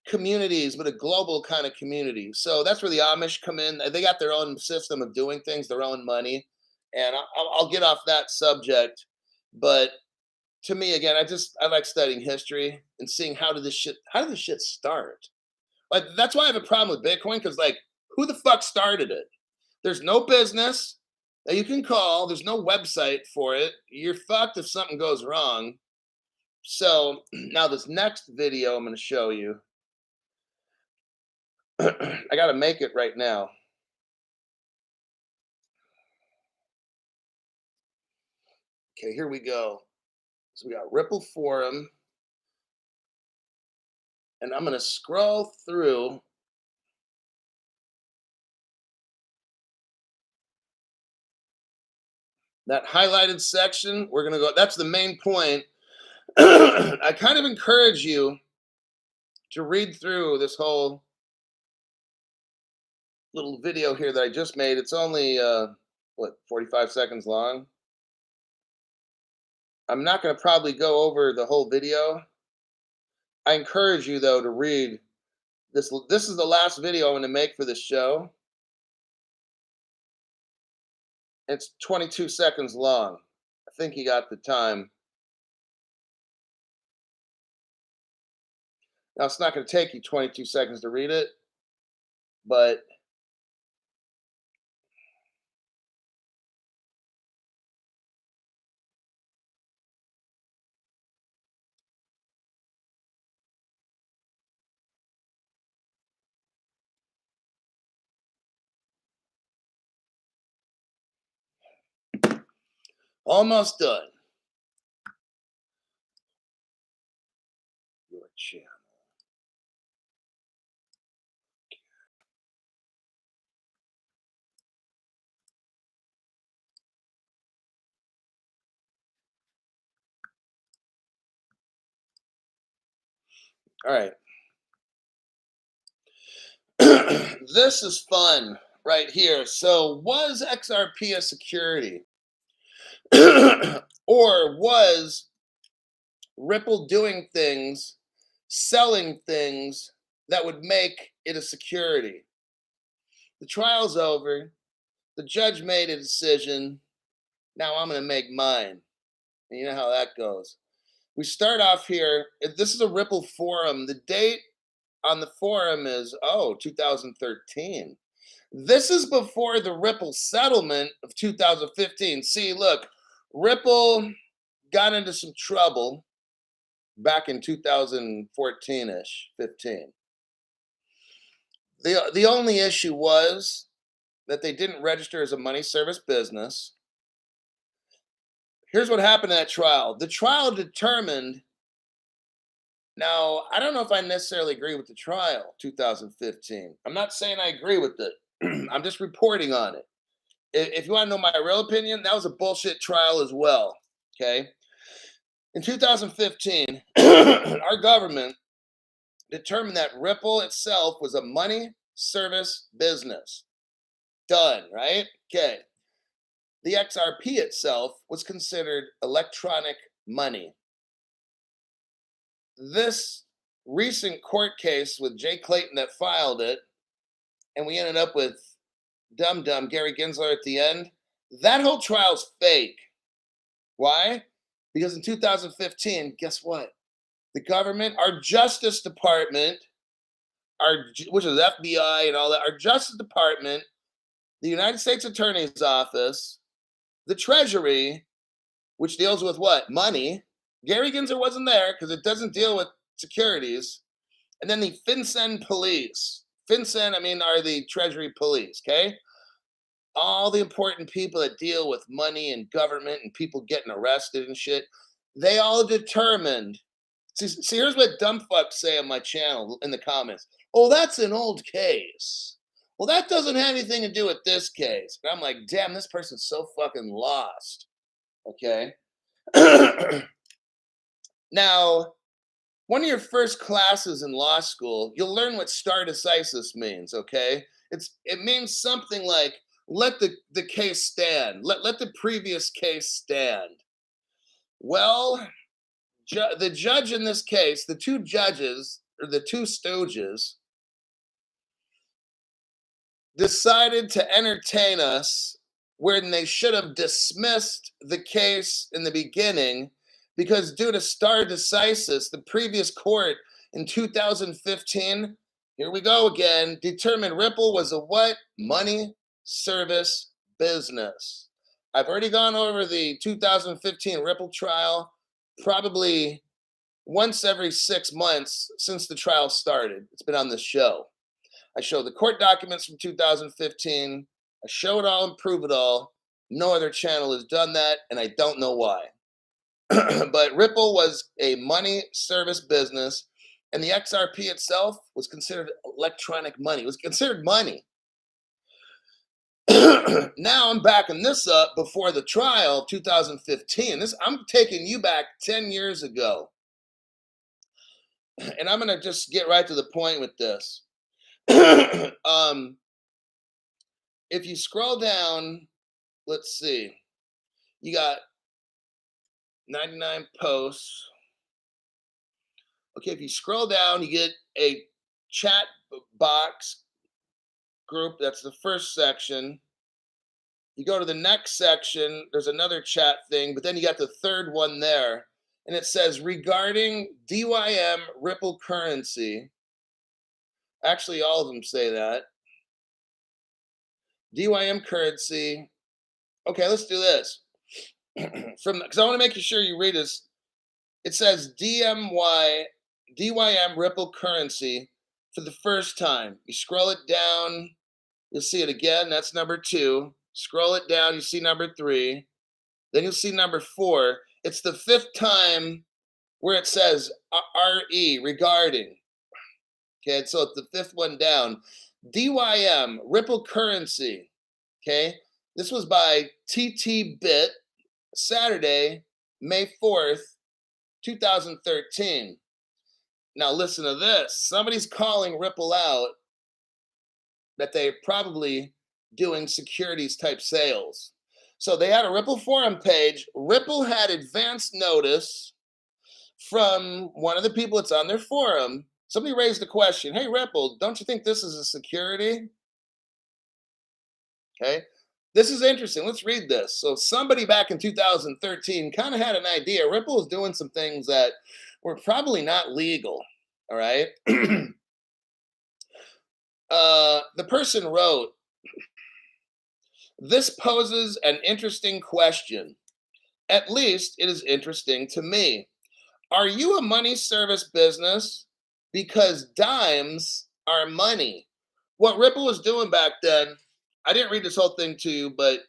communities, but a global kind of community. So that's where the Amish come in. They got their own system of doing things, their own money. And I'll get off that subject. But to me, again, I like studying history and seeing how did this shit start? Like that's why I have a problem with Bitcoin because like who the fuck started it? There's no business that you can call. There's no website for it. You're fucked if something goes wrong. So now this next video I'm going to show you. I got to make it right now. Okay, here we go. So we got Ripple Forum. And I'm going to scroll through. That highlighted section, we're going to go. That's the main point. I kind of encourage you to read through this whole little video here that I just made. It's only, 45 seconds long. I'm not going to probably go over the whole video. I encourage you, though, to read this. This is the last video I'm going to make for this show. It's 22 seconds long. I think you got the time. Now, it's not going to take you 22 seconds to read it, but almost done. Your channel. All right. This is fun right here. So, was XRP a security? Or was Ripple doing things, selling things that would make it a security? The trial's over. The judge made a decision. Now I'm going to make mine. And you know how that goes. We start off here. This is a Ripple forum. The date on the forum is 2013. This is before the Ripple settlement of 2015. See, look, Ripple got into some trouble back in 2014-ish, 15. The only issue was that they didn't register as a money service business. Here's what happened in that trial. The trial determined. Now, I don't know if I necessarily agree with the trial, 2015. I'm not saying I agree with it. I'm just reporting on it. If you want to know my real opinion, that was a bullshit trial as well. Okay. In 2015, our government determined that Ripple itself was a money service business. Done, right? Okay. The XRP itself was considered electronic money. This recent court case with Jay Clayton that filed it, and we ended up with Dum Dum, Gary Gensler at the end, that whole trial's fake. Why? Because in 2015, guess what? The government, our Justice Department, which is FBI and all that, our Justice Department, the United States Attorney's Office, the Treasury, which deals with what? Money. Gary Gensler wasn't there because it doesn't deal with securities. And then the FinCEN police. FinCEN, are the Treasury police, okay? All the important people that deal with money and government and people getting arrested and shit, they all determined See, here's what dumb fucks say on my channel in the comments. Oh, that's an old case. Well, that doesn't have anything to do with this case. And I'm like, damn, this person's so fucking lost. Okay. Now, one of your first classes in law school, you'll learn what stare decisis means, okay? It means something like let the case stand. Let the previous case stand. Well, the judge in this case, the two judges or the two stooges decided to entertain us when they should have dismissed the case in the beginning because due to stare decisis, the previous court in 2015, here we go again, determined Ripple was a what? Money service business. I've already gone over the 2015 Ripple trial probably once every 6 months since the trial started. It's been on this show. I show the court documents from 2015. I show it all and prove it all. No other channel has done that, and I don't know why. But Ripple was a money service business, and the XRP itself was considered electronic money. It was considered money. Now I'm backing this up before the trial, 2015. I'm taking you back 10 years ago. And I'm going to just get right to the point with this. If you scroll down, let's see, you got 99 posts. Okay, if you scroll down, you get a chat box group. That's the first section. You go to the next section, there's another chat thing, but then you got the third one there. And it says regarding DYM Ripple currency. Actually, all of them say that. DYM currency. Okay, let's do this. Because I want to make sure you read this. It says DYM Ripple currency for the first time. You scroll it down, you'll see it again. That's number 2. Scroll it down, you see number 3. Then you'll see number 4. It's the 5th time where it says RE, regarding. Okay, so it's the 5th one down. DYM, Ripple currency. Okay, this was by TT Bit, Saturday, May 4th, 2013. Now listen to this. Somebody's calling Ripple out that they're probably doing securities type sales. So they had a Ripple forum page. Ripple had advance notice from one of the people that's on their forum. Somebody raised the question, hey, Ripple, don't you think this is a security? Okay, this is interesting. Let's read this. So somebody back in 2013 kind of had an idea. Ripple was doing some things that were probably not legal, all right? The person wrote, this poses an interesting question. At least it is interesting to me. Are you a money service business? Because dimes are money. What Ripple was doing back then, I didn't read this whole thing to you, but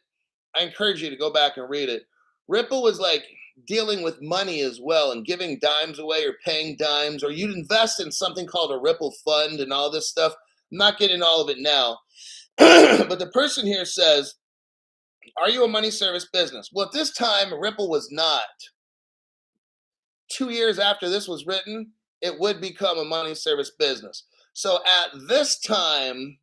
I encourage you to go back and read it. Ripple was like dealing with money as well and giving dimes away or paying dimes, or you'd invest in something called a Ripple fund and all this stuff. I'm not getting all of it now. But the person here says, are you a money service business? Well, at this time, Ripple was not. 2 years after this was written, it would become a money service business. So at this time,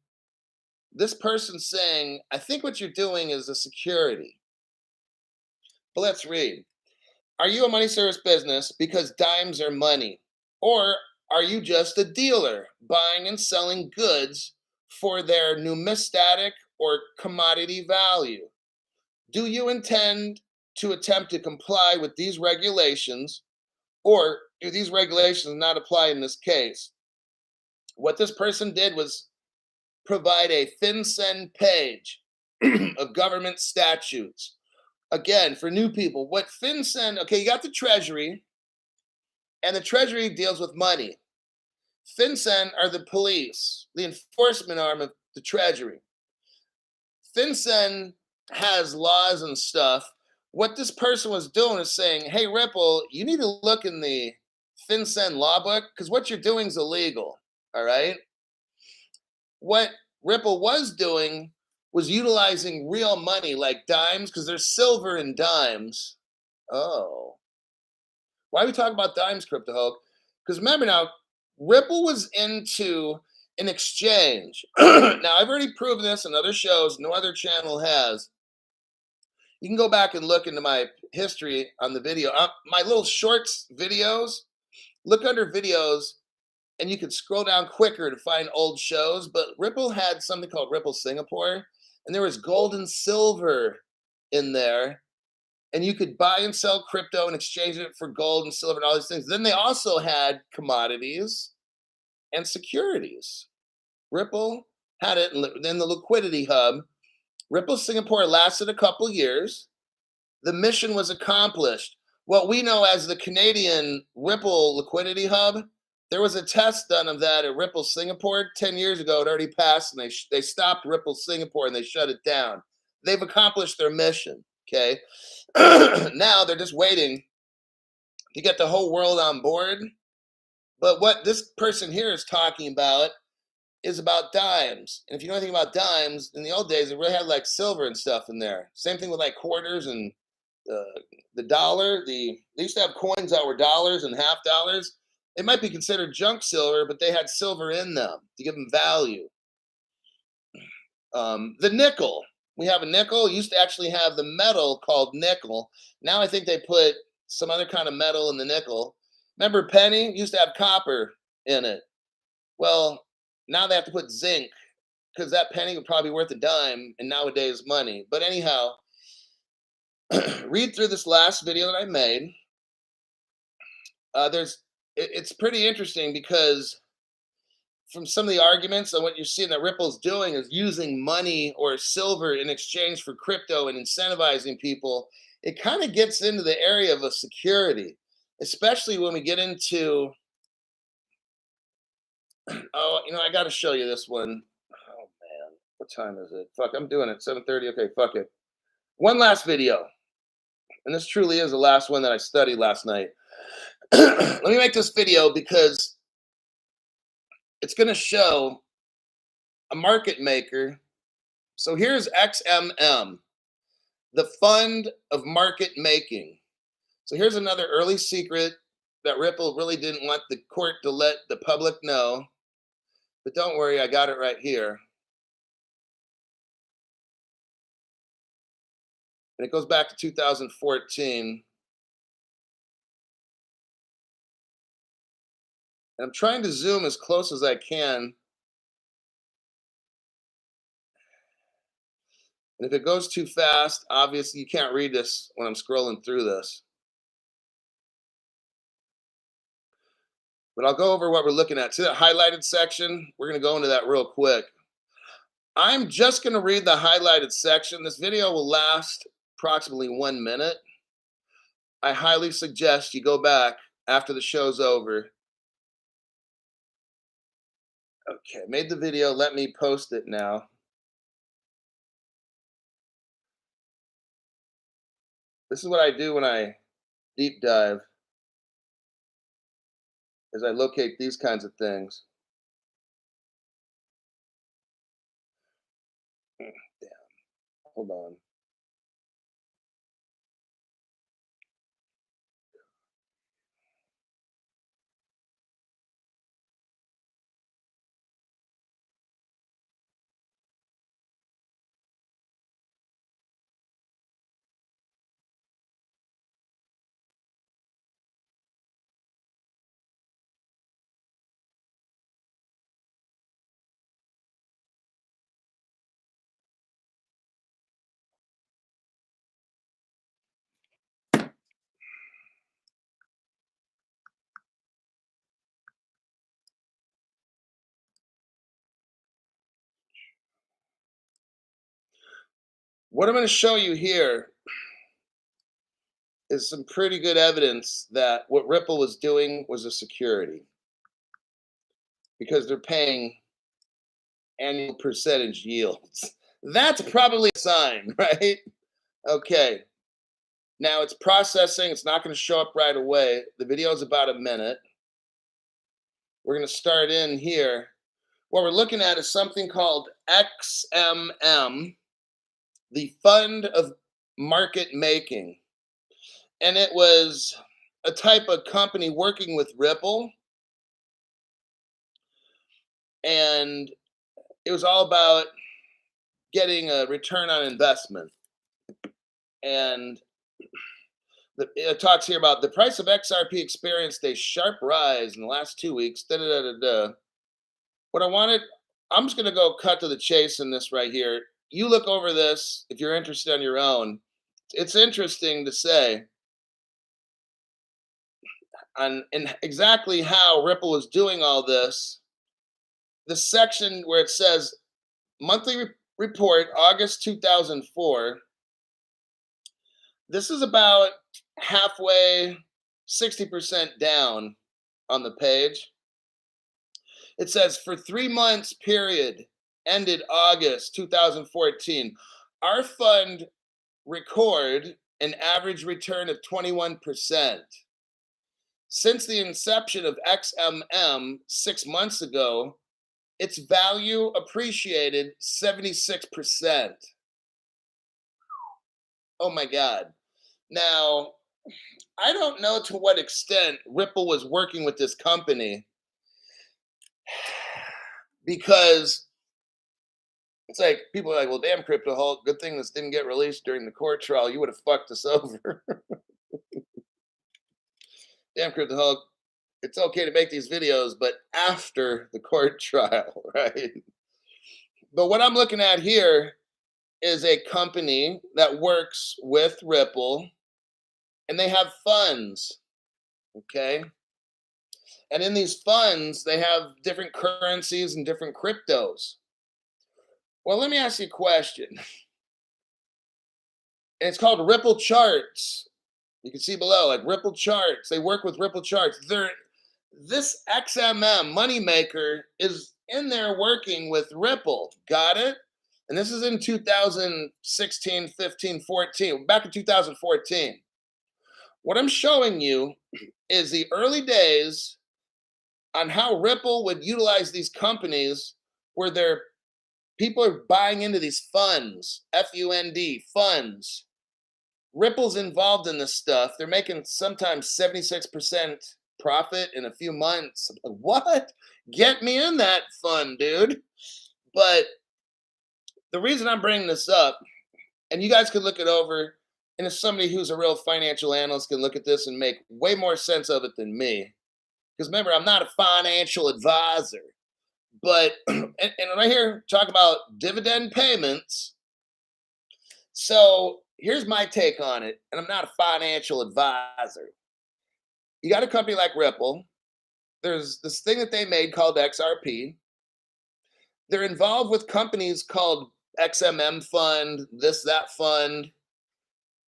this person's saying, I think what you're doing is a security. But let's read. Are you a money service business because dimes are money? Or are you just a dealer buying and selling goods for their numismatic or commodity value? Do you intend to attempt to comply with these regulations, or do these regulations not apply in this case? What this person did was provide a FinCEN page of government statutes. Again, for new people, what FinCEN, okay, you got the Treasury, and the Treasury deals with money. FinCEN are the police, the enforcement arm of the Treasury. FinCEN has laws and stuff. What this person was doing is saying, hey, Ripple, you need to look in the FinCEN law book, because what you're doing is illegal. All right. What Ripple was doing was utilizing real money like dimes, because there's silver in dimes. Oh, why are we talking about dimes, Crypto Hulk? Because remember now, Ripple was into an exchange. Now, I've already proven this in other shows, no other channel has. You can go back and look into my history on the video. My little shorts videos, look under videos, and you can scroll down quicker to find old shows. But Ripple had something called Ripple Singapore, and there was gold and silver in there. And you could buy and sell crypto and exchange it for gold and silver and all these things. Then they also had commodities and securities. Ripple had it, and then the liquidity hub. Ripple Singapore lasted a couple years. The mission was accomplished. What we know as the Canadian Ripple liquidity hub, there was a test done of that at Ripple Singapore 10 years ago. It already passed, and they stopped Ripple Singapore and they shut it down. They've accomplished their mission, okay? Now they're just waiting to get the whole world on board. But what this person here is talking about is about dimes. And if you know anything about dimes, in the old days, it really had like silver and stuff in there. Same thing with like quarters and the dollar. They used to have coins that were dollars and half dollars. It might be considered junk silver, but they had silver in them to give them value. The nickel. We have a nickel. Used to actually have the metal called nickel. Now I think they put some other kind of metal in the nickel. Remember penny? Used to have copper in it. Well, now they have to put zinc, because that penny would probably be worth a dime in nowadays money. But anyhow, read through this last video that I made. It's pretty interesting, because from some of the arguments and what you're seeing that Ripple's doing is using money or silver in exchange for crypto and incentivizing people. It kind of gets into the area of a security, especially when we get into, oh, I got to show you this one. Oh man, what time is it? Fuck, I'm doing it 7:30. Okay, fuck it. One last video, and this truly is the last one that I studied last night. Let me make this video because it's going to show a market maker. So here's XMM, the fund of market making. So here's another early secret that Ripple really didn't want the court to let the public know. But don't worry, I got it right here. And it goes back to 2014. And I'm trying to zoom as close as I can. And if it goes too fast, obviously you can't read this when I'm scrolling through this. But I'll go over what we're looking at. See that highlighted section? We're going to go into that real quick. I'm just going to read the highlighted section. This video will last approximately 1 minute. I highly suggest you go back after the show's over. Okay, made the video. Let me post it now. This is what I do when I deep dive, is I locate these kinds of things. Damn. Hold on. What I'm going to show you here is some pretty good evidence that what Ripple was doing was a security, because they're paying annual percentage yields. That's probably a sign, right? Okay. Now it's processing. It's not going to show up right away. The video is about a minute. We're going to start in here. What we're looking at is something called XMM, the Fund of Market Making. And it was a type of company working with Ripple. And it was all about getting a return on investment. And it talks here about the price of XRP experienced a sharp rise in the last 2 weeks. Da, da, da, da, da. What I wanted, I'm just going to go cut to the chase in this right here. You look over this if you're interested on your own. It's interesting to say on exactly how Ripple was doing all this. The section where it says monthly report, August 2004. This is about halfway, 60% down on the page. It says for 3 months period ended August 2014, our fund record an average return of 21%. Since the inception of XMM 6 months ago, its value appreciated 76%. Oh my God. Now, I don't know to what extent Ripple was working with this company, because it's like people are like, well, damn, Crypto Hulk, good thing this didn't get released during the court trial. You would have fucked us over. Damn, Crypto Hulk, it's okay to make these videos, but after the court trial, right? But what I'm looking at here is a company that works with Ripple, and they have funds, okay? And in these funds, they have different currencies and different cryptos. Well, let me ask you a question. And it's called Ripple Charts. You can see below, like Ripple Charts. They work with Ripple Charts. This XMM moneymaker is in there working with Ripple. Got it? And this is in 2016, 15, 14, back in 2014. What I'm showing you is the early days on how Ripple would utilize these companies where people are buying into these funds, F-U-N-D, funds. Ripple's involved in this stuff. They're making sometimes 76% profit in a few months. What? Get me in that fund, dude. But the reason I'm bringing this up, and you guys could look it over, and if somebody who's a real financial analyst can look at this and make way more sense of it than me. Because remember, I'm not a financial advisor. But, and right here, talk about dividend payments. So here's my take on it, and I'm not a financial advisor. You got a company like Ripple. There's this thing that they made called XRP. They're involved with companies called XMM Fund, this, that fund.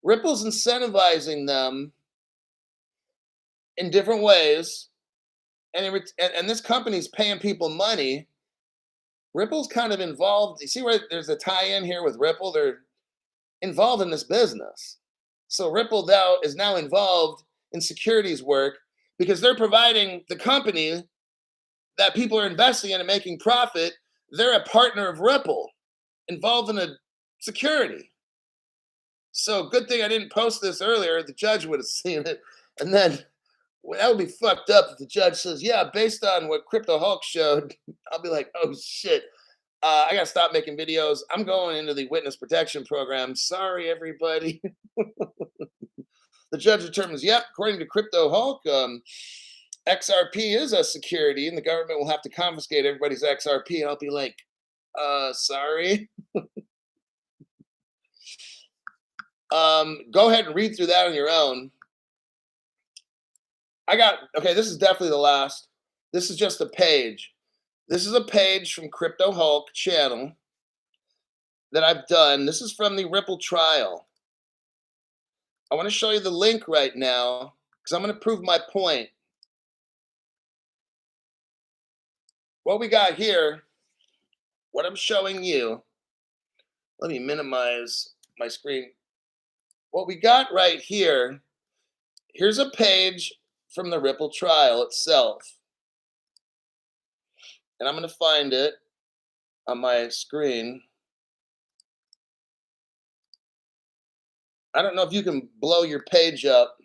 Ripple's incentivizing them in different ways. And this company's paying people money. Ripple's kind of involved. You see where there's a tie-in here with Ripple? They're involved in this business. So Ripple now is involved in securities work because they're providing the company that people are investing in and making profit. They're a partner of Ripple involved in a security. So good thing I didn't post this earlier. The judge would have seen it. And then that would be fucked up if the judge says, yeah, based on what Crypto Hulk showed. I'll be like, oh shit. I got to stop making videos. I'm going into the witness protection program. Sorry, everybody. The judge determines, yep, according to Crypto Hulk, XRP is a security and the government will have to confiscate everybody's XRP. And I'll be like, sorry. Go ahead and read through that on your own. Okay, this is definitely the last. This is just a page. This is a page from Crypto Hulk channel that I've done. This is from the Ripple trial. I want to show you the link right now because I'm going to prove my point. What we got here, what I'm showing you, let me minimize my screen. What we got right here, here's a page from the Ripple trial itself. and I'm going to find it on my screen. I don't know if you can blow your page up,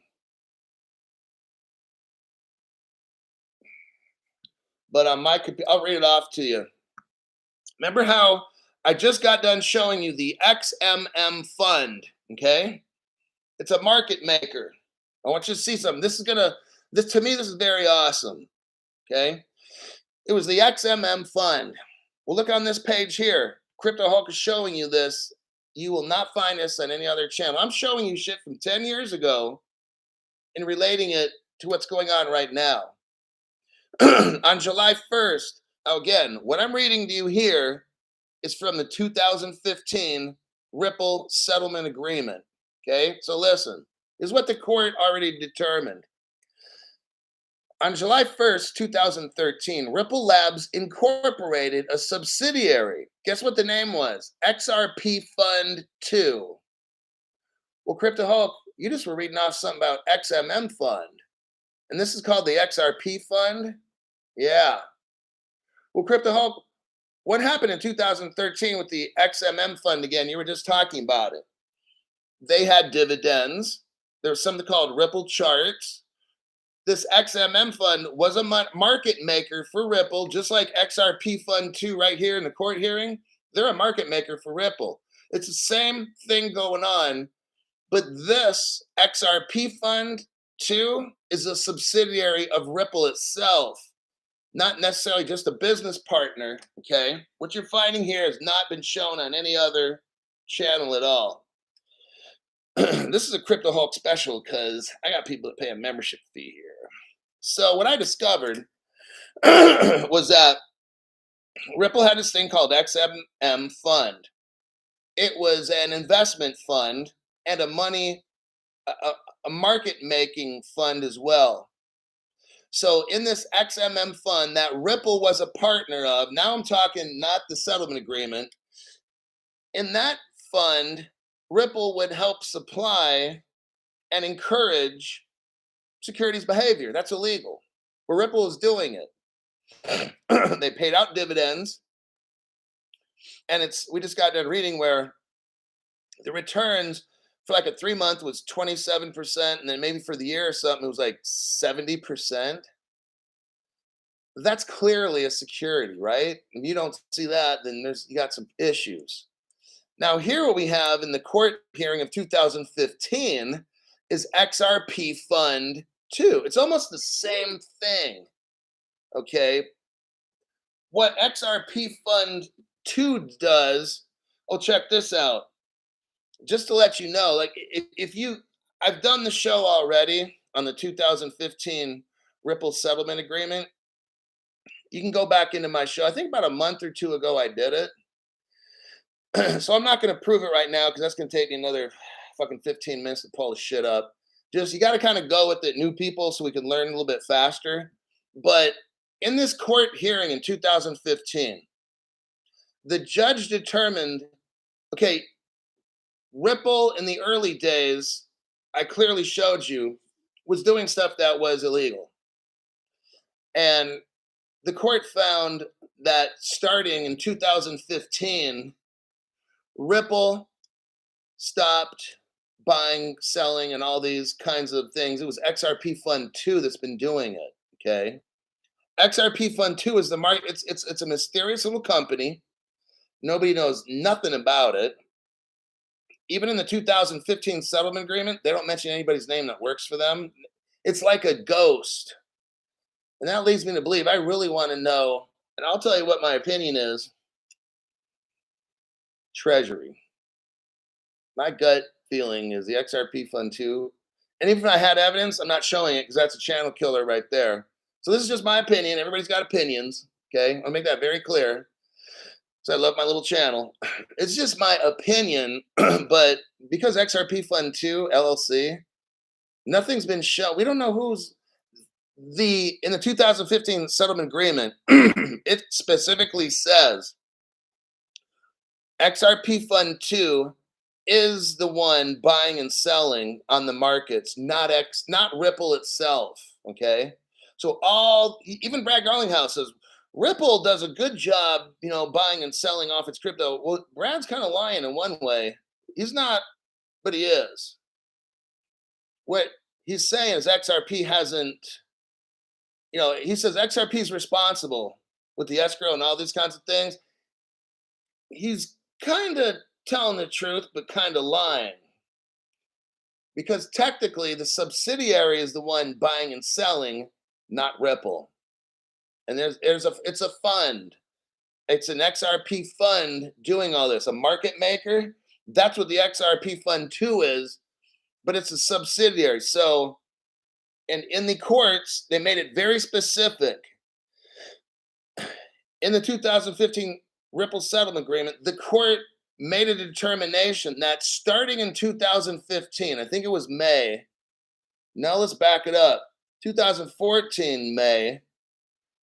but on my computer, I'll read it off to you. Remember how I just got done showing you the XMM fund, okay? It's a market maker. I want you to see something. This to me, this is very awesome, okay? It was the XMM fund. Well, look on this page here. Crypto Hulk is showing you this. You will not find this on any other channel. I'm showing you shit from 10 years ago and relating it to what's going on right now. On July 1st, again, what I'm reading to you here is from the 2015 Ripple Settlement Agreement. Okay, so listen, this is what the court already determined. On July 1st, 2013, Ripple Labs incorporated a subsidiary. Guess what the name was? XRP Fund 2. Well, Crypto Hulk, you just were reading off something about XMM Fund. And this is called the XRP Fund? Yeah. Well, Crypto Hulk, what happened in 2013 with the XMM Fund again? You were just talking about it. They had dividends. There was something called Ripple Charts. This XMM Fund was a market maker for Ripple, just like XRP Fund 2 right here in the court hearing. They're a market maker for Ripple. It's the same thing going on, but this XRP Fund 2 is a subsidiary of Ripple itself, not necessarily just a business partner, okay? What you're finding here has not been shown on any other channel at all. This is a Crypto Hulk special because I got people that pay a membership fee here. So what I discovered was that Ripple had this thing called XMM Fund. It was an investment fund and a market making fund as well. So in this XMM fund that Ripple was a partner of, now I'm talking not the settlement agreement. In that fund, Ripple would help supply and encourage securities behavior. That's illegal. But Ripple is doing it. They paid out dividends. And we just got done reading where the returns for like a 3-month was 27%, and then maybe for the year or something, it was like 70%. That's clearly a security, right? If you don't see that, then you got some issues. Now, here what we have in the court hearing of 2015 is XRP Fund 2. It's almost the same thing, okay? What XRP Fund 2 does, oh, check this out. Just to let you know, like I've done the show already on the 2015 Ripple Settlement Agreement. You can go back into my show. I think about a month or two ago I did it. So I'm not going to prove it right now because that's going to take me another fucking 15 minutes to pull the shit up. Just, you got to kind of go with it, new people, so we can learn a little bit faster. But in this court hearing in 2015, the judge determined, okay, Ripple in the early days, I clearly showed you, was doing stuff that was illegal. And the court found that starting in 2015, Ripple stopped buying, selling, and all these kinds of things. It was XRP Fund 2 that's been doing it, okay? XRP Fund 2 is the market. It's a mysterious little company. Nobody knows nothing about it. Even in the 2015 settlement agreement, they don't mention anybody's name that works for them. It's like a ghost. And that leads me to believe I really want to know, and I'll tell you what my opinion is. Treasury. My gut feeling is the XRP Fund 2. And even if I had evidence, I'm not showing it because that's a channel killer right there. So this is just my opinion. Everybody's got opinions. Okay. I'll make that very clear. So I love my little channel. It's just my opinion. But because XRP Fund 2, LLC, nothing's been shown. We don't know who's in the 2015 settlement agreement, it specifically says XRP Fund 2 is the one buying and selling on the markets, not Ripple itself. Okay. So even Brad Garlinghouse says Ripple does a good job, buying and selling off its crypto. Well, Brad's kind of lying in one way. He's not, but he is. What he's saying is XRP hasn't, he says XRP is responsible with the escrow and all these kinds of things. He's kind of telling the truth, but kind of lying. Because technically, the subsidiary is the one buying and selling, not Ripple. And it's a fund. It's an XRP fund doing all this, a market maker. That's what the XRP Fund 2 is, but it's a subsidiary. So, and in the courts, they made it very specific. In the 2015 Ripple settlement agreement, the court made a determination that starting in 2015, I think it was May. Now let's back it up. 2014 May,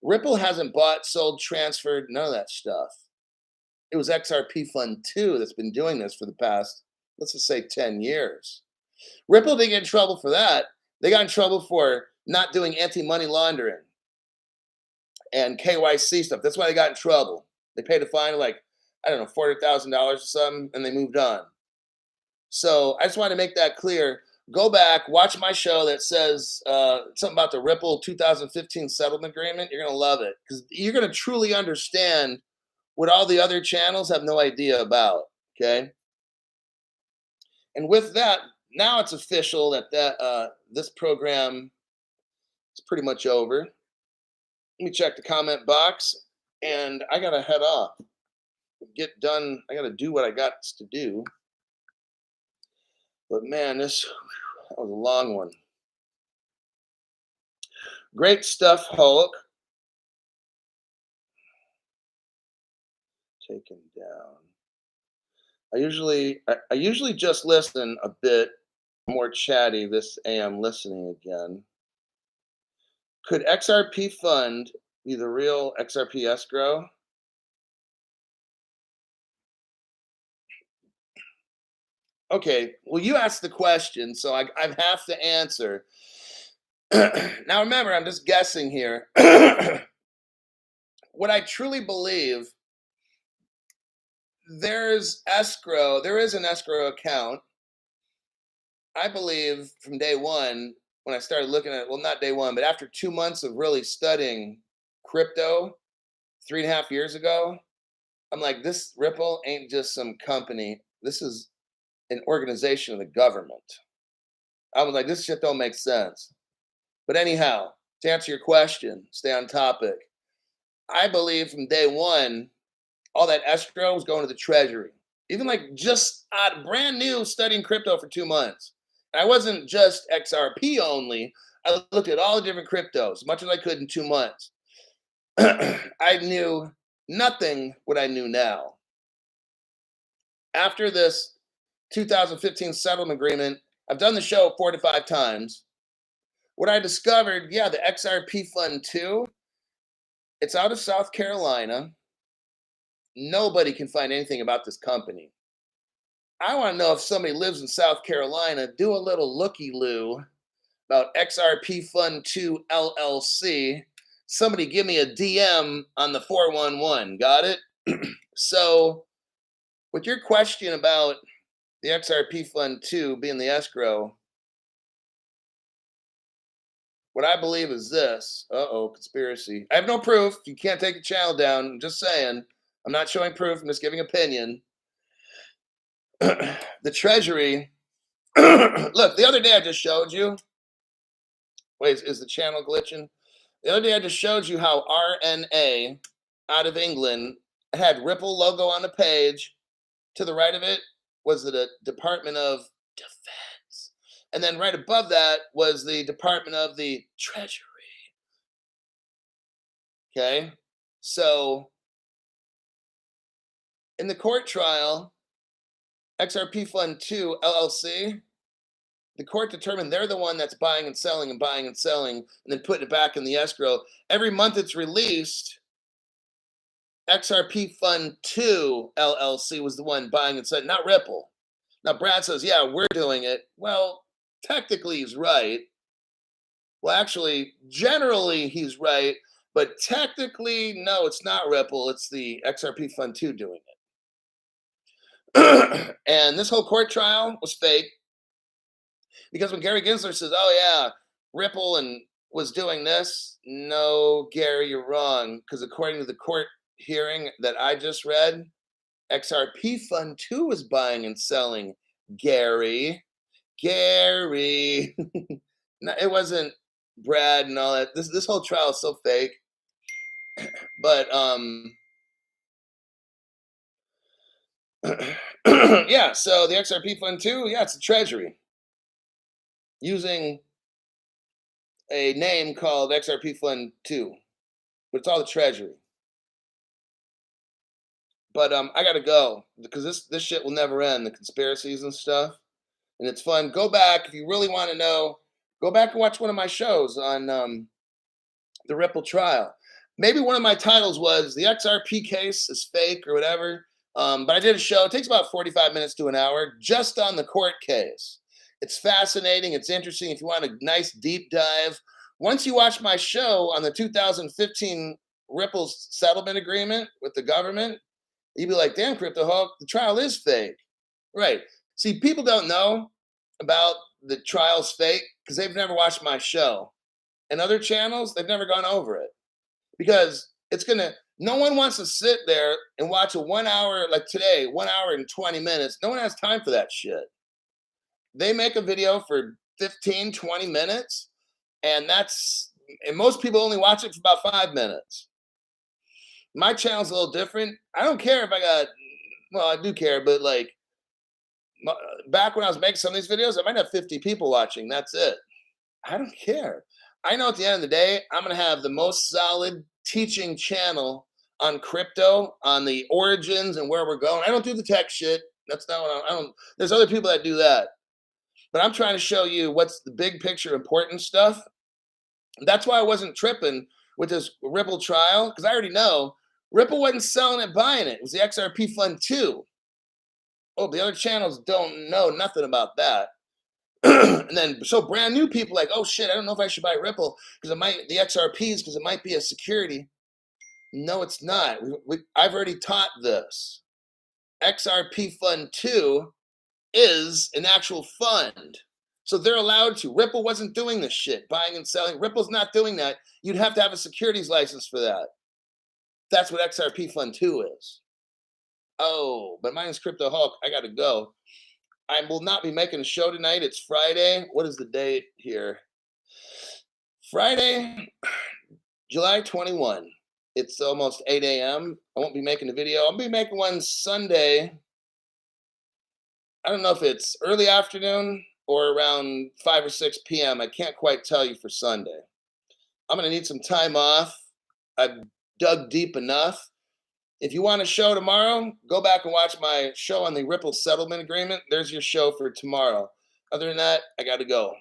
Ripple hasn't bought, sold, transferred, none of that stuff. It was XRP Fund 2 that's been doing this for the past, let's just say 10 years. Ripple didn't get in trouble for that. They got in trouble for not doing anti-money laundering and KYC stuff. That's why they got in trouble. They paid a fine of $400,000 or something, and they moved on. So I just want to make that clear. Go back, watch my show that says something about the Ripple 2015 settlement agreement. You're going to love it because you're going to truly understand what all the other channels have no idea about, okay? And with that, now it's official that this program is pretty much over. Let me check the comment box, and I got to head off. Get done. I got to do what I got to do. But man, that was a long one. Great stuff, Hulk. Taken down. I usually just listen a bit more chatty. This AM listening again. Could XRP Fund be the real XRP escrow? Okay, well, you asked the question, so I have to answer. Now, remember, I'm just guessing here. What I truly believe, there is an escrow account. I believe from day one, when I started looking at it, well, not day one, but after 2 months of really studying crypto 3.5 years ago, I'm like, this Ripple ain't just some company. This is an organization of the government. I was like, this shit don't make sense. But anyhow, to answer your question, stay on topic. I believe from day one, all that escrow was going to the treasury. Even just brand new studying crypto for 2 months. And I wasn't just XRP only. I looked at all the different cryptos, as much as I could in 2 months. I knew nothing what I knew now. After this 2015 settlement agreement, I've done the show 4 to 5 times. What I discovered, the XRP Fund 2, it's out of South Carolina. Nobody can find anything about this company. I want to know if somebody lives in South Carolina, do a little looky-loo about XRP Fund 2 LLC. Somebody give me a DM on the 411. Got it? So, with your question about the XRP Fund 2 being the escrow, what I believe is this. Conspiracy. I have no proof. You can't take the channel down. I'm just saying. I'm not showing proof. I'm just giving opinion. The Treasury. Look, the other day I just showed you. Wait, is the channel glitching? The other day I just showed you how RNA out of England had Ripple logo on the page. To the right of it was the Department of Defense. And then right above that was the Department of the Treasury. Okay? So, in the court trial, XRP Fund 2 LLC, the court determined they're the one that's buying and selling and buying and selling and then putting it back in the escrow. Every month it's released, XRP Fund 2 LLC was the one buying and selling, not Ripple. Now, Brad says, yeah, we're doing it. Well, technically he's right. Well, actually, generally he's right. But technically, no, it's not Ripple. It's the XRP Fund 2 doing it. And this whole court trial was fake because when Gary Gensler says, "Oh yeah, Ripple and was doing this," no, Gary, you're wrong. Because according to the court hearing that I just read, XRP Fund 2 was buying and selling. Gary. No, it wasn't Brad and all that. This whole trial is so fake. But yeah, so the XRP Fund 2, yeah, it's a treasury using a name called XRP Fund 2, but it's all the treasury. But I gotta go because this shit will never end. The conspiracies and stuff, and it's fun. Go back if you really want to know. Go back and watch one of my shows on the Ripple trial. Maybe one of my titles was "The XRP case is fake" or whatever. But I did a show. It takes about 45 minutes to an hour just on the court case. It's fascinating. It's interesting. If you want a nice deep dive, once you watch my show on the 2015 Ripple settlement agreement with the government, you'd be like, "Damn, Crypto Hulk, the trial is fake." Right. See, people don't know about the trial's fake because they've never watched my show. And other channels, they've never gone over it. Because no one wants to sit there and watch a 1 hour, like today, 1 hour and 20 minutes. No one has time for that shit. They make a video for 15, 20 minutes, and most people only watch it for about 5 minutes. My channel's a little different. I don't care if I do care, but like back when I was making some of these videos, I might have 50 people watching. That's it. I don't care. I know at the end of the day, I'm going to have the most solid teaching channel on crypto, on the origins and where we're going. I don't do the tech shit. That's not what I don't. There's other people that do that. But I'm trying to show you what's the big picture important stuff. That's why I wasn't tripping with this Ripple trial, because I already know Ripple wasn't selling it, buying it. It was the XRP Fund 2. Oh, the other channels don't know nothing about that. And then so brand new people like, "Oh shit, I don't know if I should buy Ripple because the XRPs because it might be a security." No, it's not. I've already taught this. XRP Fund 2 is an actual fund. So they're allowed to. Ripple wasn't doing this shit, buying and selling. Ripple's not doing that. You'd have to have a securities license for that. That's what XRP Fund 2 is. Oh, but mine's Crypto Hulk. I got to go. I will not be making a show tonight. It's Friday. What is the date here? Friday, July 21. It's almost 8 a.m. I won't be making a video. I'll be making one Sunday. I don't know if it's early afternoon or around 5 or 6 p.m. I can't quite tell you for Sunday. I'm going to need some time off. I've dug deep enough. If you want a show tomorrow, go back and watch my show on the Ripple settlement agreement. There's your show for tomorrow. Other than that, I got to go.